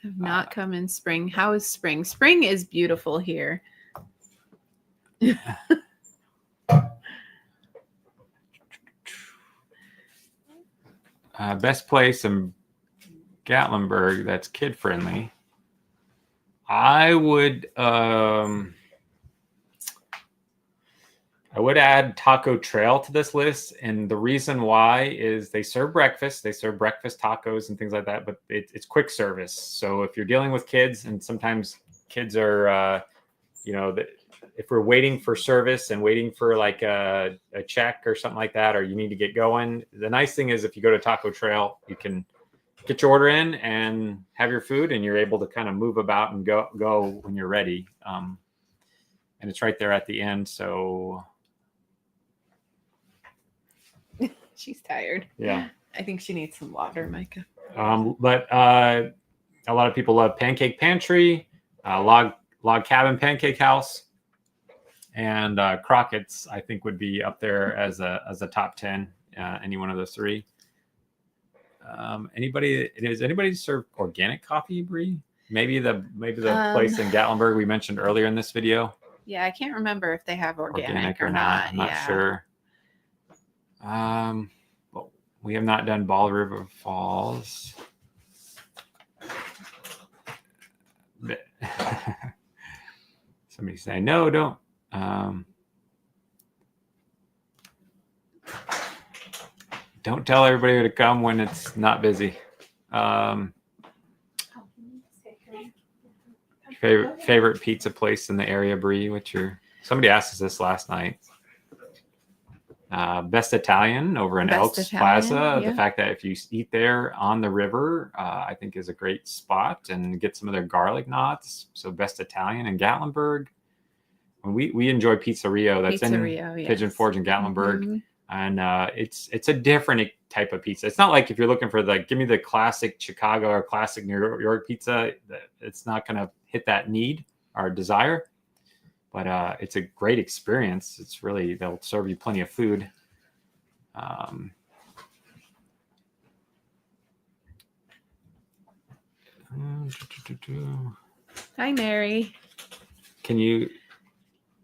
[SPEAKER 2] Have not come in spring. How is spring? Spring is beautiful here.
[SPEAKER 1] Best place in Gatlinburg that's kid friendly. I would add Taco Trail to this list, and the reason why is they serve breakfast. They serve breakfast tacos and things like that, but it's quick service. So if you're dealing with kids, and sometimes kids are, if we're waiting for service and waiting for like a check or something like that, or you need to get going, the nice thing is if you go to Taco Trail, you can get your order in and have your food, and you're able to kind of move about and go when you're ready. And it's right there at the end. So
[SPEAKER 2] She's tired.
[SPEAKER 1] yeah.
[SPEAKER 2] I think she needs some water, Micah.
[SPEAKER 1] But a lot of people love Pancake Pantry, Log Cabin Pancake House, and Crockett's. I think would be up there as a top 10. Any one of those three. Does anybody serve organic coffee, Brie? Maybe the place in Gatlinburg we mentioned earlier in this video.
[SPEAKER 2] Yeah, I can't remember if they have organic or not.
[SPEAKER 1] I'm not sure. But we have not done Ball River Falls. Somebody say no, don't. Don't tell everybody to come when it's not busy. Favorite pizza place in the area, Brie? Somebody asked us this last night. Best Italian over in Elks Plaza. Yeah. The fact that if you eat there on the river, I think is a great spot, and get some of their garlic knots. So Best Italian in Gatlinburg. We enjoy Pizza Rio. That's in Pigeon Forge in Gatlinburg. Mm-hmm. And it's a different type of pizza. It's not like if you're looking for give me the classic Chicago or classic New York pizza, it's not going to hit that need or desire. But it's a great experience. It's really, they'll serve you plenty of food.
[SPEAKER 2] Hi, Mary.
[SPEAKER 1] Can you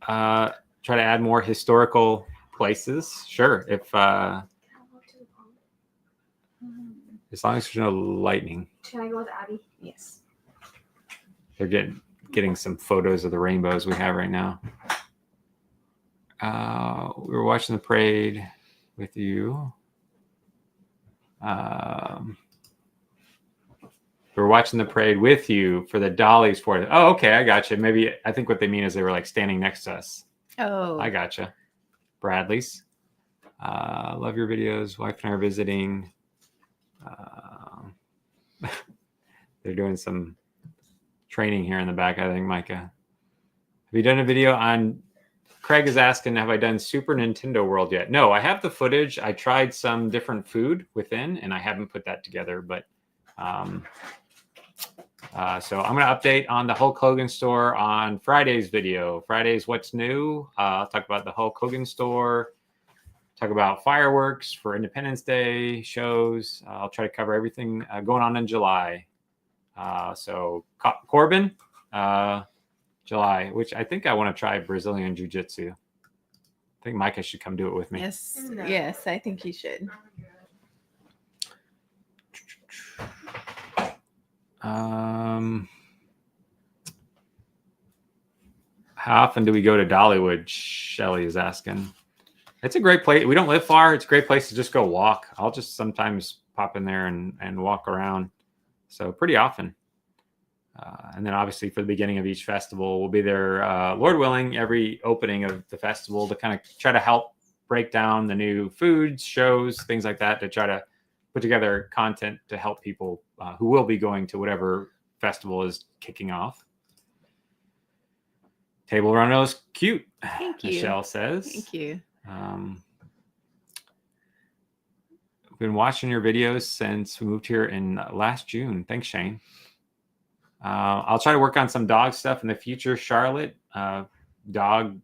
[SPEAKER 1] try to add more historical places? Sure. If as long as there's no lightning.
[SPEAKER 3] Should I go with Abby? Yes.
[SPEAKER 1] They're getting some photos of the rainbows we have right now. We were watching the parade with you. We were watching the parade with you for the dollies for it. Oh, okay, I got you. Maybe I think what they mean is they were like standing next to us.
[SPEAKER 2] Oh,
[SPEAKER 1] I gotcha. Bradley's. Love your videos. Wife and I are visiting. They're doing some training here in the back, I think, Micah. Have you done a video on... Craig is asking, have I done Super Nintendo World yet? No, I have the footage. I tried some different food within, and I haven't put that together. But so I'm going to update on the Hulk Hogan store on Friday's video. Friday's What's New. I'll talk about the Hulk Hogan store. Talk about fireworks for Independence Day shows. I'll try to cover everything going on in July. So Corbin, July, which I think I want to try Brazilian Jiu-Jitsu. I think Micah should come do it with me.
[SPEAKER 2] Yes, yes, I think you should.
[SPEAKER 1] How often do we go to Dollywood? Shelly is asking. It's a great place. We don't live far. It's a great place to just go walk. I'll just sometimes pop in there and walk around. So pretty often. And then obviously for the beginning of each festival, we'll be there, Lord willing, every opening of the festival to kind of try to help break down the new foods, shows, things like that, to try to put together content to help people who will be going to whatever festival is kicking off. Table runner is cute.
[SPEAKER 2] Thank you.
[SPEAKER 1] Michelle says.
[SPEAKER 2] Thank you.
[SPEAKER 1] I've been watching your videos since we moved here in last June. Thanks, Shane. I'll try to work on some dog stuff in the future. Charlotte, dog.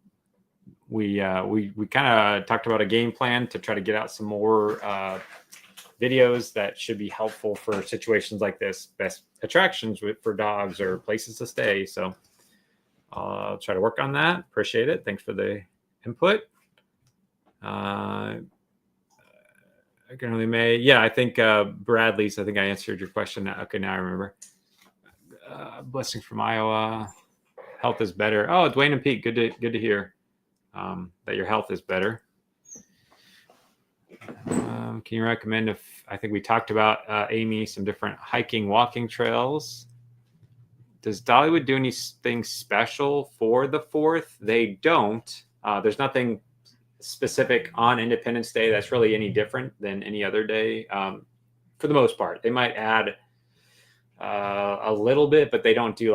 [SPEAKER 1] We kind of talked about a game plan to try to get out some more videos that should be helpful for situations like this. Best attractions for dogs or places to stay. So I'll try to work on that. Appreciate it. Thanks for the input. I think Bradley's. I think I answered your question. Okay, now I remember. Blessings from Iowa. Health is better. Oh, Dwayne and Pete, good to hear that your health is better. Can you recommend I think we talked about, Amy, some different hiking, walking trails. Does Dollywood do anything special for the 4th? They don't. There's nothing specific on Independence Day that's really any different than any other day. For the most part, they might add a little bit, but they don't do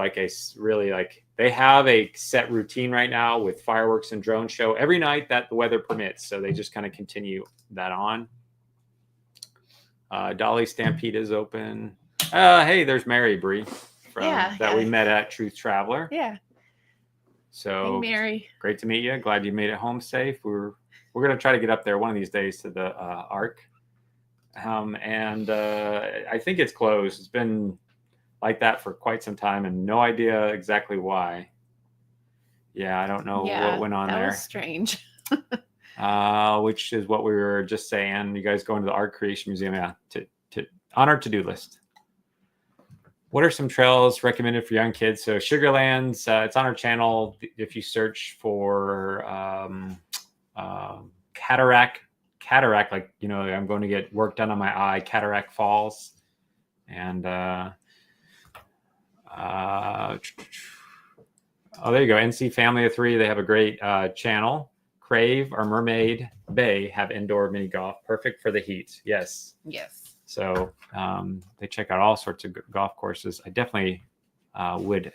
[SPEAKER 1] they have a set routine right now with fireworks and drone show every night that the weather permits. So they just kind of continue that on. Dolly Stampede is open. Hey, there's Mary Brie we met at Truth Traveler.
[SPEAKER 2] Yeah.
[SPEAKER 1] So
[SPEAKER 2] hey, Mary,
[SPEAKER 1] great to meet you. Glad you made it home safe. We're going to try to get up there one of these days to the Ark. And I think it's closed. It's been like that for quite some time and no idea exactly why. Yeah, I don't know what went on there.
[SPEAKER 2] That was strange.
[SPEAKER 1] Which is what we were just saying. You guys going to the Art Creation Museum, to on our to-do list. What are some trails recommended for young kids? So Sugarlands, it's on our channel. If you search for cataract, like, I'm going to get work done on my eye, Cataract Falls. And there you go. NC Family of 3, they have a great channel. Crave or Mermaid Bay have indoor mini golf, perfect for the heat. Yes. So they check out all sorts of golf courses. I definitely would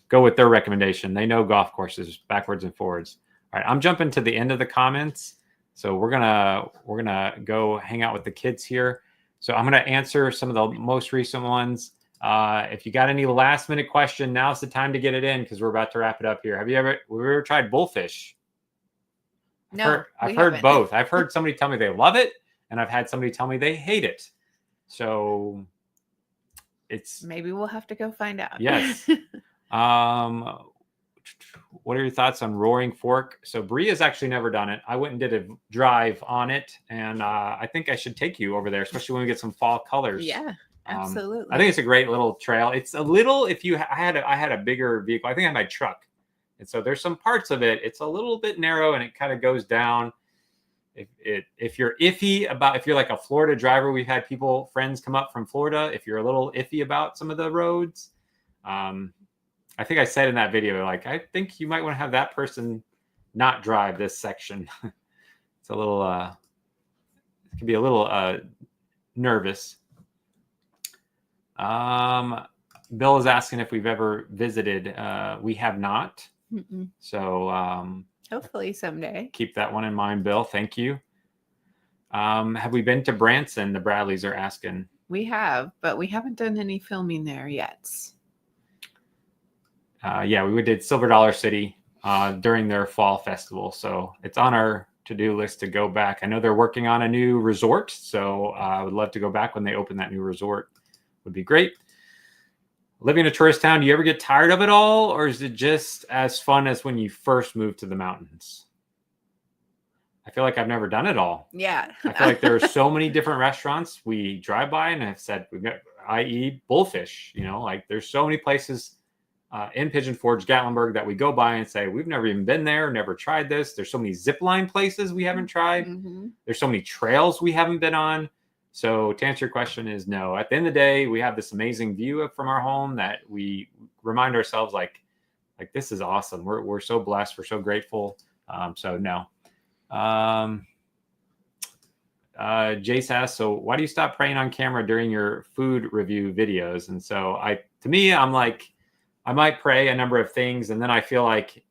[SPEAKER 1] go with their recommendation. They know golf courses backwards and forwards. All right, I'm jumping to the end of the comments, so we're gonna go hang out with the kids here. So I'm gonna answer some of the most recent ones. If you got any last minute question, now's the time to get it in because we're about to wrap it up here. Have you ever tried bullfish?
[SPEAKER 2] No,
[SPEAKER 1] I've heard both. I've heard somebody tell me they love it, and I've had somebody tell me they hate it. So
[SPEAKER 2] maybe we'll have to go find out.
[SPEAKER 1] Yes. What are your thoughts on Roaring Fork? So Brie has actually never done it. I went and did a drive on it, and I think I should take you over there, especially when we get some fall colors.
[SPEAKER 2] Yeah. Absolutely.
[SPEAKER 1] I think it's a great little trail. It's a little, I had a bigger vehicle. I think I had my truck. And so there's some parts of it. It's a little bit narrow and it kind of goes down. If you're iffy about, if you're like a Florida driver, we've had friends come up from Florida. If you're a little iffy about some of the roads, I think I said in that video, like, I think you might want to have that person not drive this section. It's a little, it can be a little nervous. Bill is asking if we've ever visited. We have not.
[SPEAKER 2] Mm-mm.
[SPEAKER 1] So
[SPEAKER 2] hopefully someday.
[SPEAKER 1] Keep that one in mind, Bill. Thank you. Have we been to Branson? The Bradleys are asking.
[SPEAKER 2] We have, but we haven't done any filming there yet.
[SPEAKER 1] Yeah, we did Silver Dollar City during their fall festival. So it's on our to-do list to go back. I know they're working on a new resort, so I would love to go back when they open that new resort. Would be great. Living in a tourist town, do you ever get tired of it all, or is it just as fun as when you first moved to the mountains? I feel like I've never done it all.
[SPEAKER 2] Yeah.
[SPEAKER 1] I feel like there are so many different restaurants we drive by and have said, i.e. Bullfish, like there's so many places in Pigeon Forge, Gatlinburg that we go by and say, we've never even been there, never tried this. There's so many zip line places we haven't tried.
[SPEAKER 2] Mm-hmm.
[SPEAKER 1] There's so many trails we haven't been on. So to answer your question is no. At the end of the day, we have this amazing view from our home that we remind ourselves like this is awesome. We're so blessed. We're so grateful. So no. Jace asks, so why do you stop praying on camera during your food review videos? And so to me, I'm like, I might pray a number of things, and then I feel like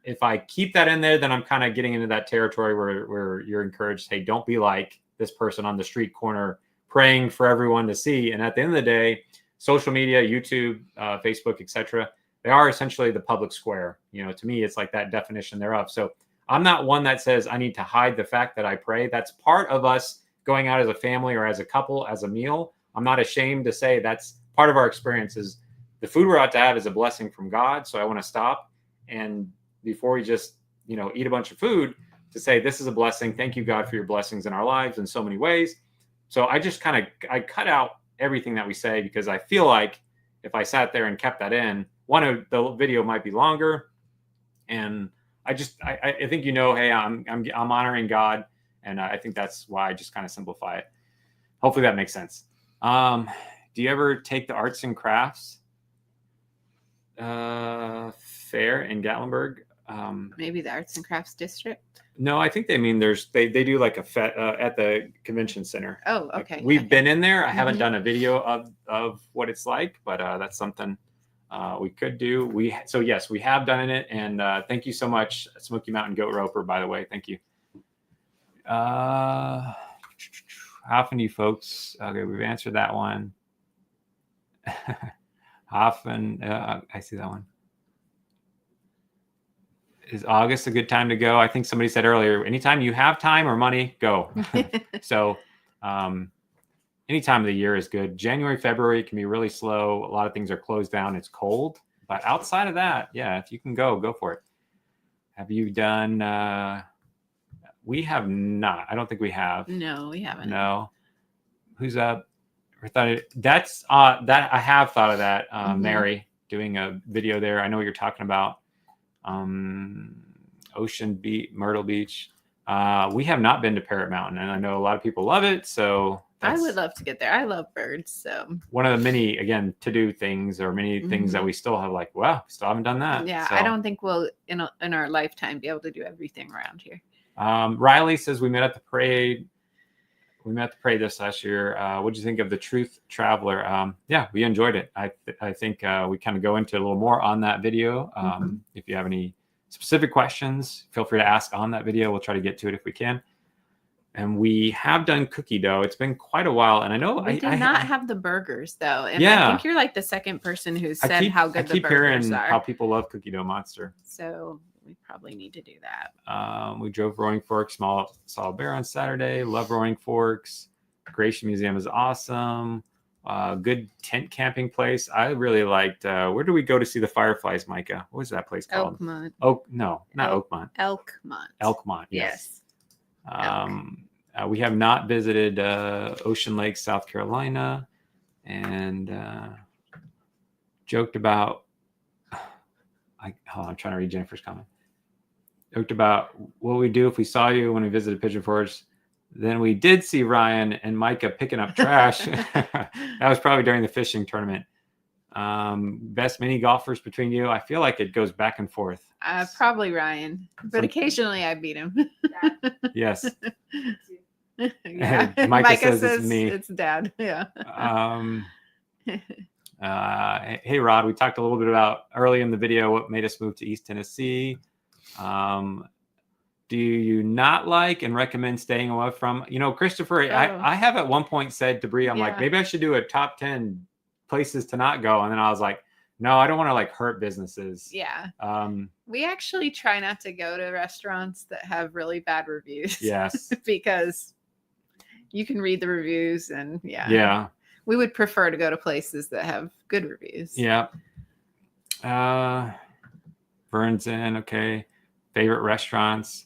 [SPEAKER 1] if I keep that in there, then I'm kind of getting into that territory where you're encouraged, hey, don't be like this person on the street corner praying for everyone to see. And at the end of the day, social media, YouTube, Facebook, etc., they are essentially the public square. To me, it's like that definition thereof. So I'm not one that says I need to hide the fact that I pray. That's part of us going out as a family or as a couple, as a meal. I'm not ashamed to say that's part of our experiences. The food we're out to have is a blessing from God. So I want to stop. And before we just, eat a bunch of food, to say this is a blessing. Thank you, God, for your blessings in our lives in so many ways. So I just I cut out everything that we say, because I feel like if I sat there and kept that in, the video might be longer. And I think, hey, I'm honoring God. And I think that's why I just kind of simplify it. Hopefully that makes sense. Do you ever take the arts and crafts fair in Gatlinburg?
[SPEAKER 2] Maybe the Arts and Crafts District.
[SPEAKER 1] No, I think they mean they do like a at the convention center.
[SPEAKER 2] Oh, okay.
[SPEAKER 1] We've been in there. I haven't done a video of what it's like, but that's something we could do. So yes, we have done it, and thank you so much, Smoky Mountain Goat Roper. By the way, thank you. How often do you folks? Okay, we've answered that one. Often, I see that one. Is August a good time to go? I think somebody said earlier, anytime you have time or money, go. So any time of the year is good. January, February can be really slow. A lot of things are closed down. It's cold. But outside of that, yeah, if you can go for it. Have you done? We have not. I don't think we have.
[SPEAKER 2] No, we haven't.
[SPEAKER 1] No. Who's up? That's that I have thought of that. Mary doing a video there. I know what you're talking about. Ocean Beach, Myrtle Beach. We have not been to Parrot Mountain, and I know a lot of people love it. So
[SPEAKER 2] I would love to get there. I love birds. So
[SPEAKER 1] one of the many, again, to do things or many things that we still have, like, wow, we still haven't done that.
[SPEAKER 2] Yeah,
[SPEAKER 1] so,
[SPEAKER 2] I don't think we'll in our lifetime be able to do everything around here.
[SPEAKER 1] Riley says we met at the parade. We met at the parade this last year. What did you think of the Truth Traveler? Yeah, we enjoyed it. I think we kind of go into a little more on that video. If you have any specific questions, feel free to ask on that video. We'll try to get to it if we can. And we have done cookie dough. It's been quite a while, and I know
[SPEAKER 2] we did not have the burgers though. And
[SPEAKER 1] yeah,
[SPEAKER 2] I think you're like the second person who said how good the burgers are.
[SPEAKER 1] I keep hearing how people love Cookie Dough Monster.
[SPEAKER 2] So we probably need to do that.
[SPEAKER 1] We drove Roaring Forks, saw a bear on Saturday. Love Roaring Forks. Creation Museum is awesome. Good tent camping place. I really liked. Where do we go to see the fireflies, Micah? What was that place called?
[SPEAKER 2] Elkmont.
[SPEAKER 1] No, not Oakmont.
[SPEAKER 2] Elkmont.
[SPEAKER 1] Elkmont. Yes. We have not visited Ocean Lake, South Carolina, and joked about. I'm trying to read Jennifer's comment. Joked about what we do if we saw you when we visited Pigeon Forge. Then we did see Ryan and Micah picking up trash. That was probably during the fishing tournament. Best mini golfers between you. I feel like it goes back and forth.
[SPEAKER 2] Probably Ryan, but occasionally I beat him.
[SPEAKER 1] Yes.
[SPEAKER 2] Yeah.
[SPEAKER 1] Micah says it's me.
[SPEAKER 2] It's Dad. Yeah.
[SPEAKER 1] Hey, Rod, we talked a little bit about early in the video what made us move to East Tennessee. Do you not like and recommend staying away from, Christopher, I have at one point said to Brie, I'm like, maybe I should do a top 10 places to not go. And then I was like, no, I don't want to like hurt businesses.
[SPEAKER 2] Yeah. We actually try not to go to restaurants that have really bad reviews.
[SPEAKER 1] Yes.
[SPEAKER 2] Because you can read the reviews and
[SPEAKER 1] yeah.
[SPEAKER 2] We would prefer to go to places that have good reviews. Yeah.
[SPEAKER 1] Burns in, okay. Favorite restaurants.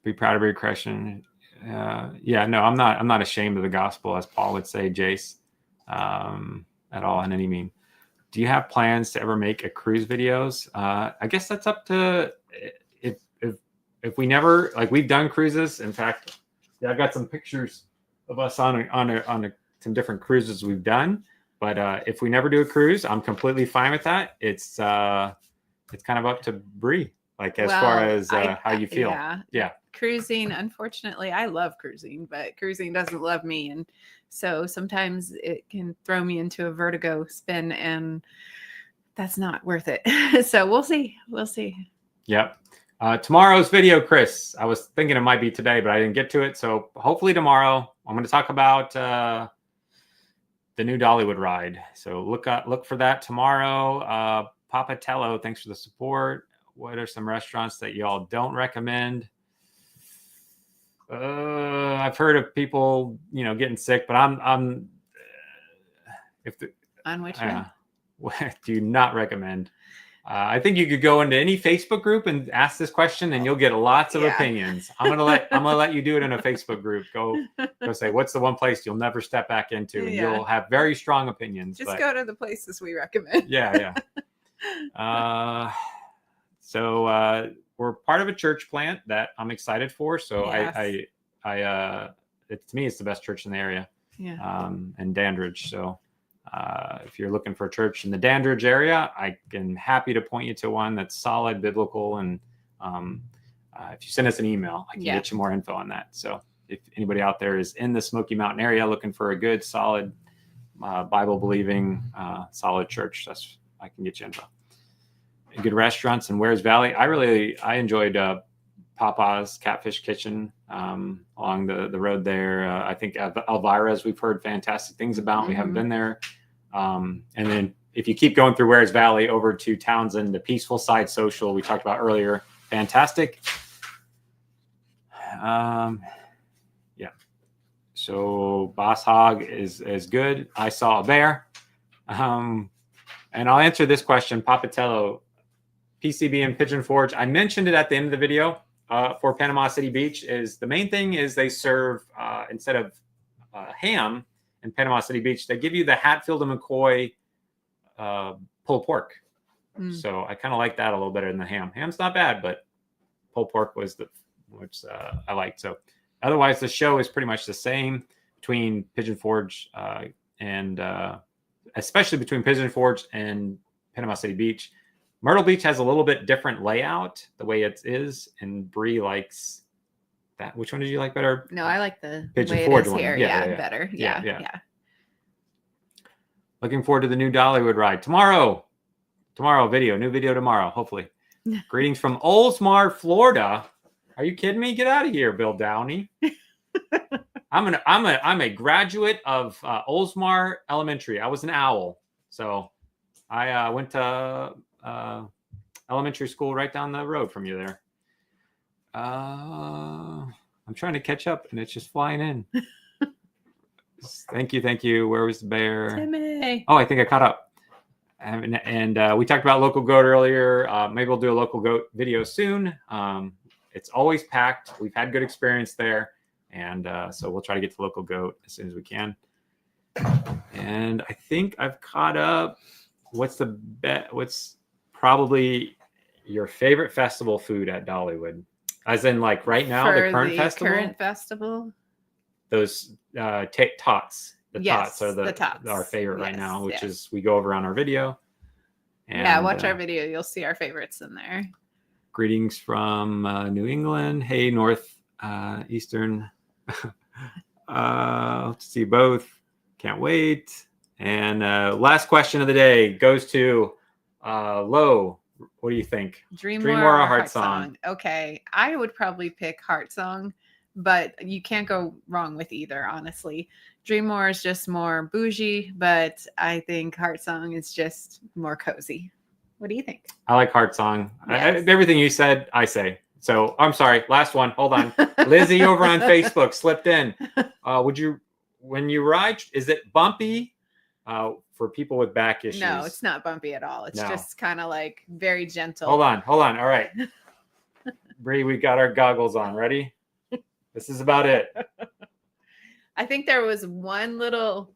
[SPEAKER 1] Be proud of your question. No, I'm not ashamed of the gospel, as Paul would say, Jace, at all in any mean. Do you have plans to ever make a cruise videos? I guess that's up to if we never, like, we've done cruises. In fact, I've got some pictures of us on some different cruises we've done. But if we never do a cruise, I'm completely fine with that. It's kind of up to Brie, like as far as how you feel. Yeah.
[SPEAKER 2] Cruising, unfortunately, I love cruising, but cruising doesn't love me. And so sometimes it can throw me into a vertigo spin, and that's not worth it. So we'll see. We'll see.
[SPEAKER 1] Yep. Tomorrow's video, Chris, I was thinking it might be today, but I didn't get to it. So hopefully tomorrow I'm going to talk about the new Dollywood ride. So look for that tomorrow. Papa Tello, thanks for the support. What are some restaurants that y'all don't recommend? I've heard of people, getting sick, but I'm
[SPEAKER 2] on which one?
[SPEAKER 1] Do not recommend. I think you could go into any Facebook group and ask this question, and you'll get lots of opinions. I'm gonna let you do it in a Facebook group. Go say, what's the one place you'll never step back into, and you'll have very strong opinions.
[SPEAKER 2] Just go to the places we recommend.
[SPEAKER 1] Yeah. So we're part of a church plant that I'm excited for. So yes. To me, it's the best church in the area.
[SPEAKER 2] Yeah.
[SPEAKER 1] And Dandridge. So if you're looking for a church in the Dandridge area, I am happy to point you to one that's solid, biblical, and if you send us an email, I can get you more info on that. So if anybody out there is in the Smoky Mountain area looking for a good, solid, Bible-believing, solid church, I can get you info. Good restaurants in Wares Valley. I enjoyed Papa's Catfish Kitchen along the road there. I think Elvira's we've heard fantastic things about. We haven't been there. And then if you keep going through Wares Valley over to Townsend, the Peaceful Side Social we talked about earlier, fantastic. So Boss Hog is good. I saw a bear. And I'll answer this question, Papatello, PCB and Pigeon Forge. I mentioned it at the end of the video for Panama City Beach. Is the main thing is they serve instead of ham in Panama City Beach, they give you the Hatfield and McCoy pulled pork. So I kind of like that a little better than the ham. Ham's not bad, but pulled pork was which I liked. So otherwise, the show is pretty much the same between Pigeon Forge and especially between Pigeon Forge and Panama City Beach. Myrtle Beach has a little bit different layout, the way it is, and Brie likes that. Which one did you like better?
[SPEAKER 2] No, I like the
[SPEAKER 1] Pigeon
[SPEAKER 2] way
[SPEAKER 1] Forge
[SPEAKER 2] it is
[SPEAKER 1] one.
[SPEAKER 2] here. Yeah, better. Yeah.
[SPEAKER 1] Looking forward to the new Dollywood ride tomorrow. New video tomorrow, hopefully. Greetings from Oldsmar, Florida. Are you kidding me? Get out of here, Bill Downey. I'm a graduate of Oldsmar Elementary. I was an owl, so I went to elementary school right down the road from you there. I'm trying to catch up, and it's just flying in. Thank you. Where was the bear?
[SPEAKER 2] Timmy.
[SPEAKER 1] Oh, I think I caught up. And we talked about local goat earlier. Maybe we'll do a local goat video soon. It's always packed. We've had good experience there. And so we'll try to get to local goat as soon as we can. And I think I've caught up. What's probably your favorite festival food at Dollywood? As in, like right now,
[SPEAKER 2] For
[SPEAKER 1] the current
[SPEAKER 2] festival?
[SPEAKER 1] Those tots. Tots are
[SPEAKER 2] the tots.
[SPEAKER 1] Our favorite right now, which is we go over on our video.
[SPEAKER 2] And, watch our video. You'll see our favorites in there.
[SPEAKER 1] Greetings from New England. Hey, Eastern. Let's see both. Can't wait. And last question of the day goes to Lo. What do you think?
[SPEAKER 2] Dream More or Heart Song? Okay. I would probably pick Heart Song, but you can't go wrong with either, honestly. Dream More is just more bougie, but I think Heart Song is just more cozy. What do you think?
[SPEAKER 1] I like Heart Song.
[SPEAKER 2] Yes.
[SPEAKER 1] Everything you said, I say. So I'm sorry. Last one. Hold on. Lizzie over on Facebook slipped in. When you ride, is it bumpy for people with back issues?
[SPEAKER 2] No, it's not bumpy at all. It's just kind of like very gentle.
[SPEAKER 1] Hold on. All right. Brie, we got our goggles on. Ready? This is about it.
[SPEAKER 2] I think there was one little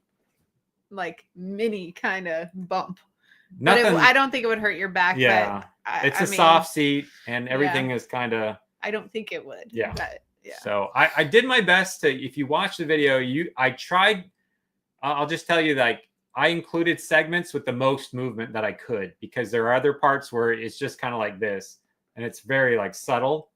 [SPEAKER 2] like mini kind of bump.
[SPEAKER 1] Nothing.
[SPEAKER 2] I don't think it would hurt your back.
[SPEAKER 1] Yeah.
[SPEAKER 2] But
[SPEAKER 1] it's a soft seat and everything is kind of.
[SPEAKER 2] I don't think it would.
[SPEAKER 1] Yeah.
[SPEAKER 2] But Yeah.
[SPEAKER 1] So I did my best to, if you watch the video, I tried, I'll just tell you, like, I included segments with the most movement that I could, because there are other parts where it's just kind of like this and it's very like subtle.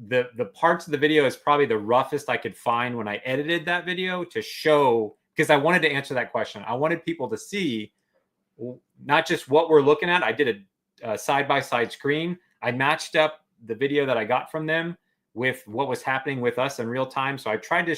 [SPEAKER 1] The parts of the video is probably the roughest I could find when I edited that video to show, because I wanted to answer that question. I wanted people to see not just what we're looking at. I did a side-by-side screen. I matched up the video that I got from them with what was happening with us in real time. So I tried to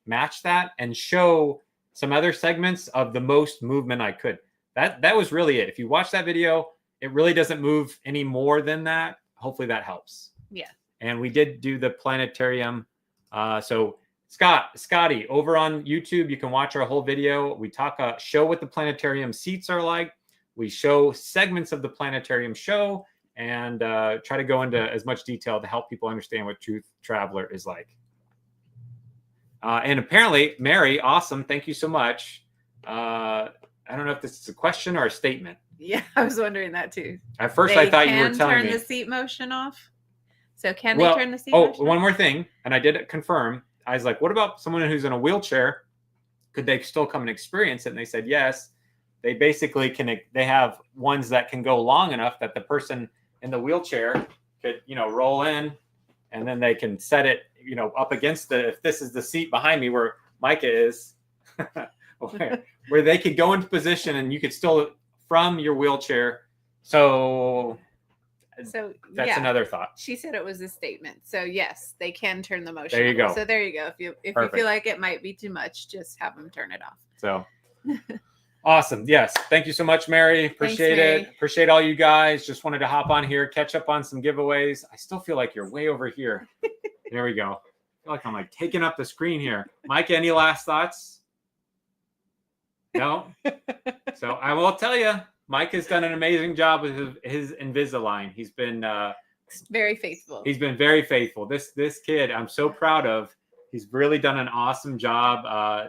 [SPEAKER 1] match that and show some other segments of the most movement I could. That was really it. If you watch that video, it really doesn't move any more than that. Hopefully that helps.
[SPEAKER 2] Yeah.
[SPEAKER 1] And we did do the planetarium. So Scotty, over on YouTube, you can watch our whole video. We show what the planetarium seats are like. We show segments of the planetarium show, and try to go into as much detail to help people understand what Truth Traveler is like. And apparently, Mary, awesome. Thank you so much. I don't know if this is a question or a statement.
[SPEAKER 2] Yeah, I was wondering that too.
[SPEAKER 1] At first, I thought you were telling me.
[SPEAKER 2] Turn the seat motion off. So can they turn the seat motion
[SPEAKER 1] one
[SPEAKER 2] off?
[SPEAKER 1] more thing, and I did confirm. I was like, what about someone who's in a wheelchair? Could they still come and experience it? And they said yes. They basically they have ones that can go long enough that the person in the wheelchair could, roll in, and then they can set it, up against if this is the seat behind me where Micah is, where they could go into position and you could still from your wheelchair. So that's another thought.
[SPEAKER 2] She said it was a statement. So yes, they can turn the motion.
[SPEAKER 1] There you go.
[SPEAKER 2] So there you go. If you feel like it might be too much, just have them turn it off.
[SPEAKER 1] So awesome. Yes. Thank you so much, Mary. Appreciate
[SPEAKER 2] Mary.
[SPEAKER 1] it. Appreciate all you guys. Just wanted to hop on here, catch up on some giveaways. I still feel like you're way over here. There we go. I feel like I'm like taking up the screen here. Mike, any last thoughts? No? So I will tell you, Mike has done an amazing job with his Invisalign. He's been
[SPEAKER 2] very faithful.
[SPEAKER 1] He's been very faithful. This kid, I'm so proud of. He's really done an awesome job.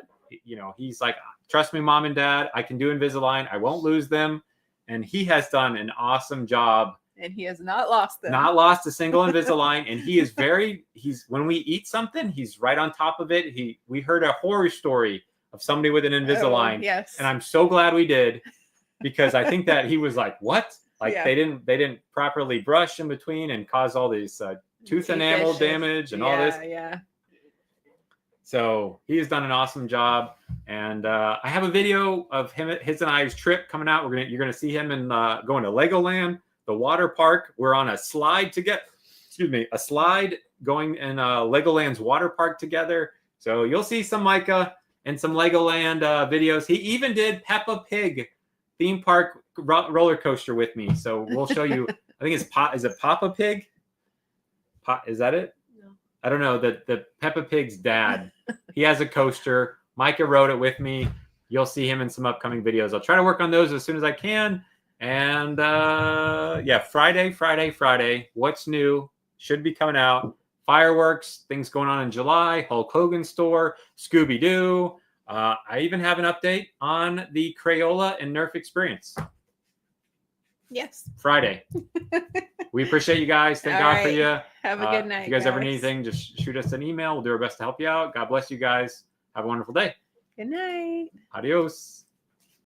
[SPEAKER 1] He's like, trust me, Mom and Dad, I can do Invisalign. I won't lose them. And he has done an awesome job.
[SPEAKER 2] And he has not lost them.
[SPEAKER 1] Not lost a single Invisalign. And he is when we eat something, he's right on top of it. We heard a horror story of somebody with an Invisalign.
[SPEAKER 2] Oh, yes.
[SPEAKER 1] And I'm so glad we did, because I think that he was like, what? Like they didn't properly brush in between and cause all these tooth enamel damage and all this.
[SPEAKER 2] Yeah.
[SPEAKER 1] So he has done an awesome job. And I have a video of his and I's trip coming out. You're gonna see him in going to Legoland, the water park. We're on a slide a slide going in Legoland's water park together. So you'll see some Micah and some Legoland videos. He even did Peppa Pig theme park roller coaster with me. So we'll show you. I think is it Papa Pig? Is that it?
[SPEAKER 3] No.
[SPEAKER 1] I don't know. The Peppa Pig's dad. He has a coaster. Micah rode it with me. You'll see him in some upcoming videos. I'll try to work on those as soon as I can. And Friday. What's new? Should be coming out. Fireworks, things going on in July. Hulk Hogan store, Scooby-Doo. I even have an update on the Crayola and Nerf experience.
[SPEAKER 2] Yes.
[SPEAKER 1] Friday. We appreciate you guys. Thank God for you.
[SPEAKER 2] Have a good night.
[SPEAKER 1] If you guys ever need anything, just shoot us an email. We'll do our best to help you out. God bless you guys. Have a wonderful day.
[SPEAKER 2] Good night.
[SPEAKER 1] Adios.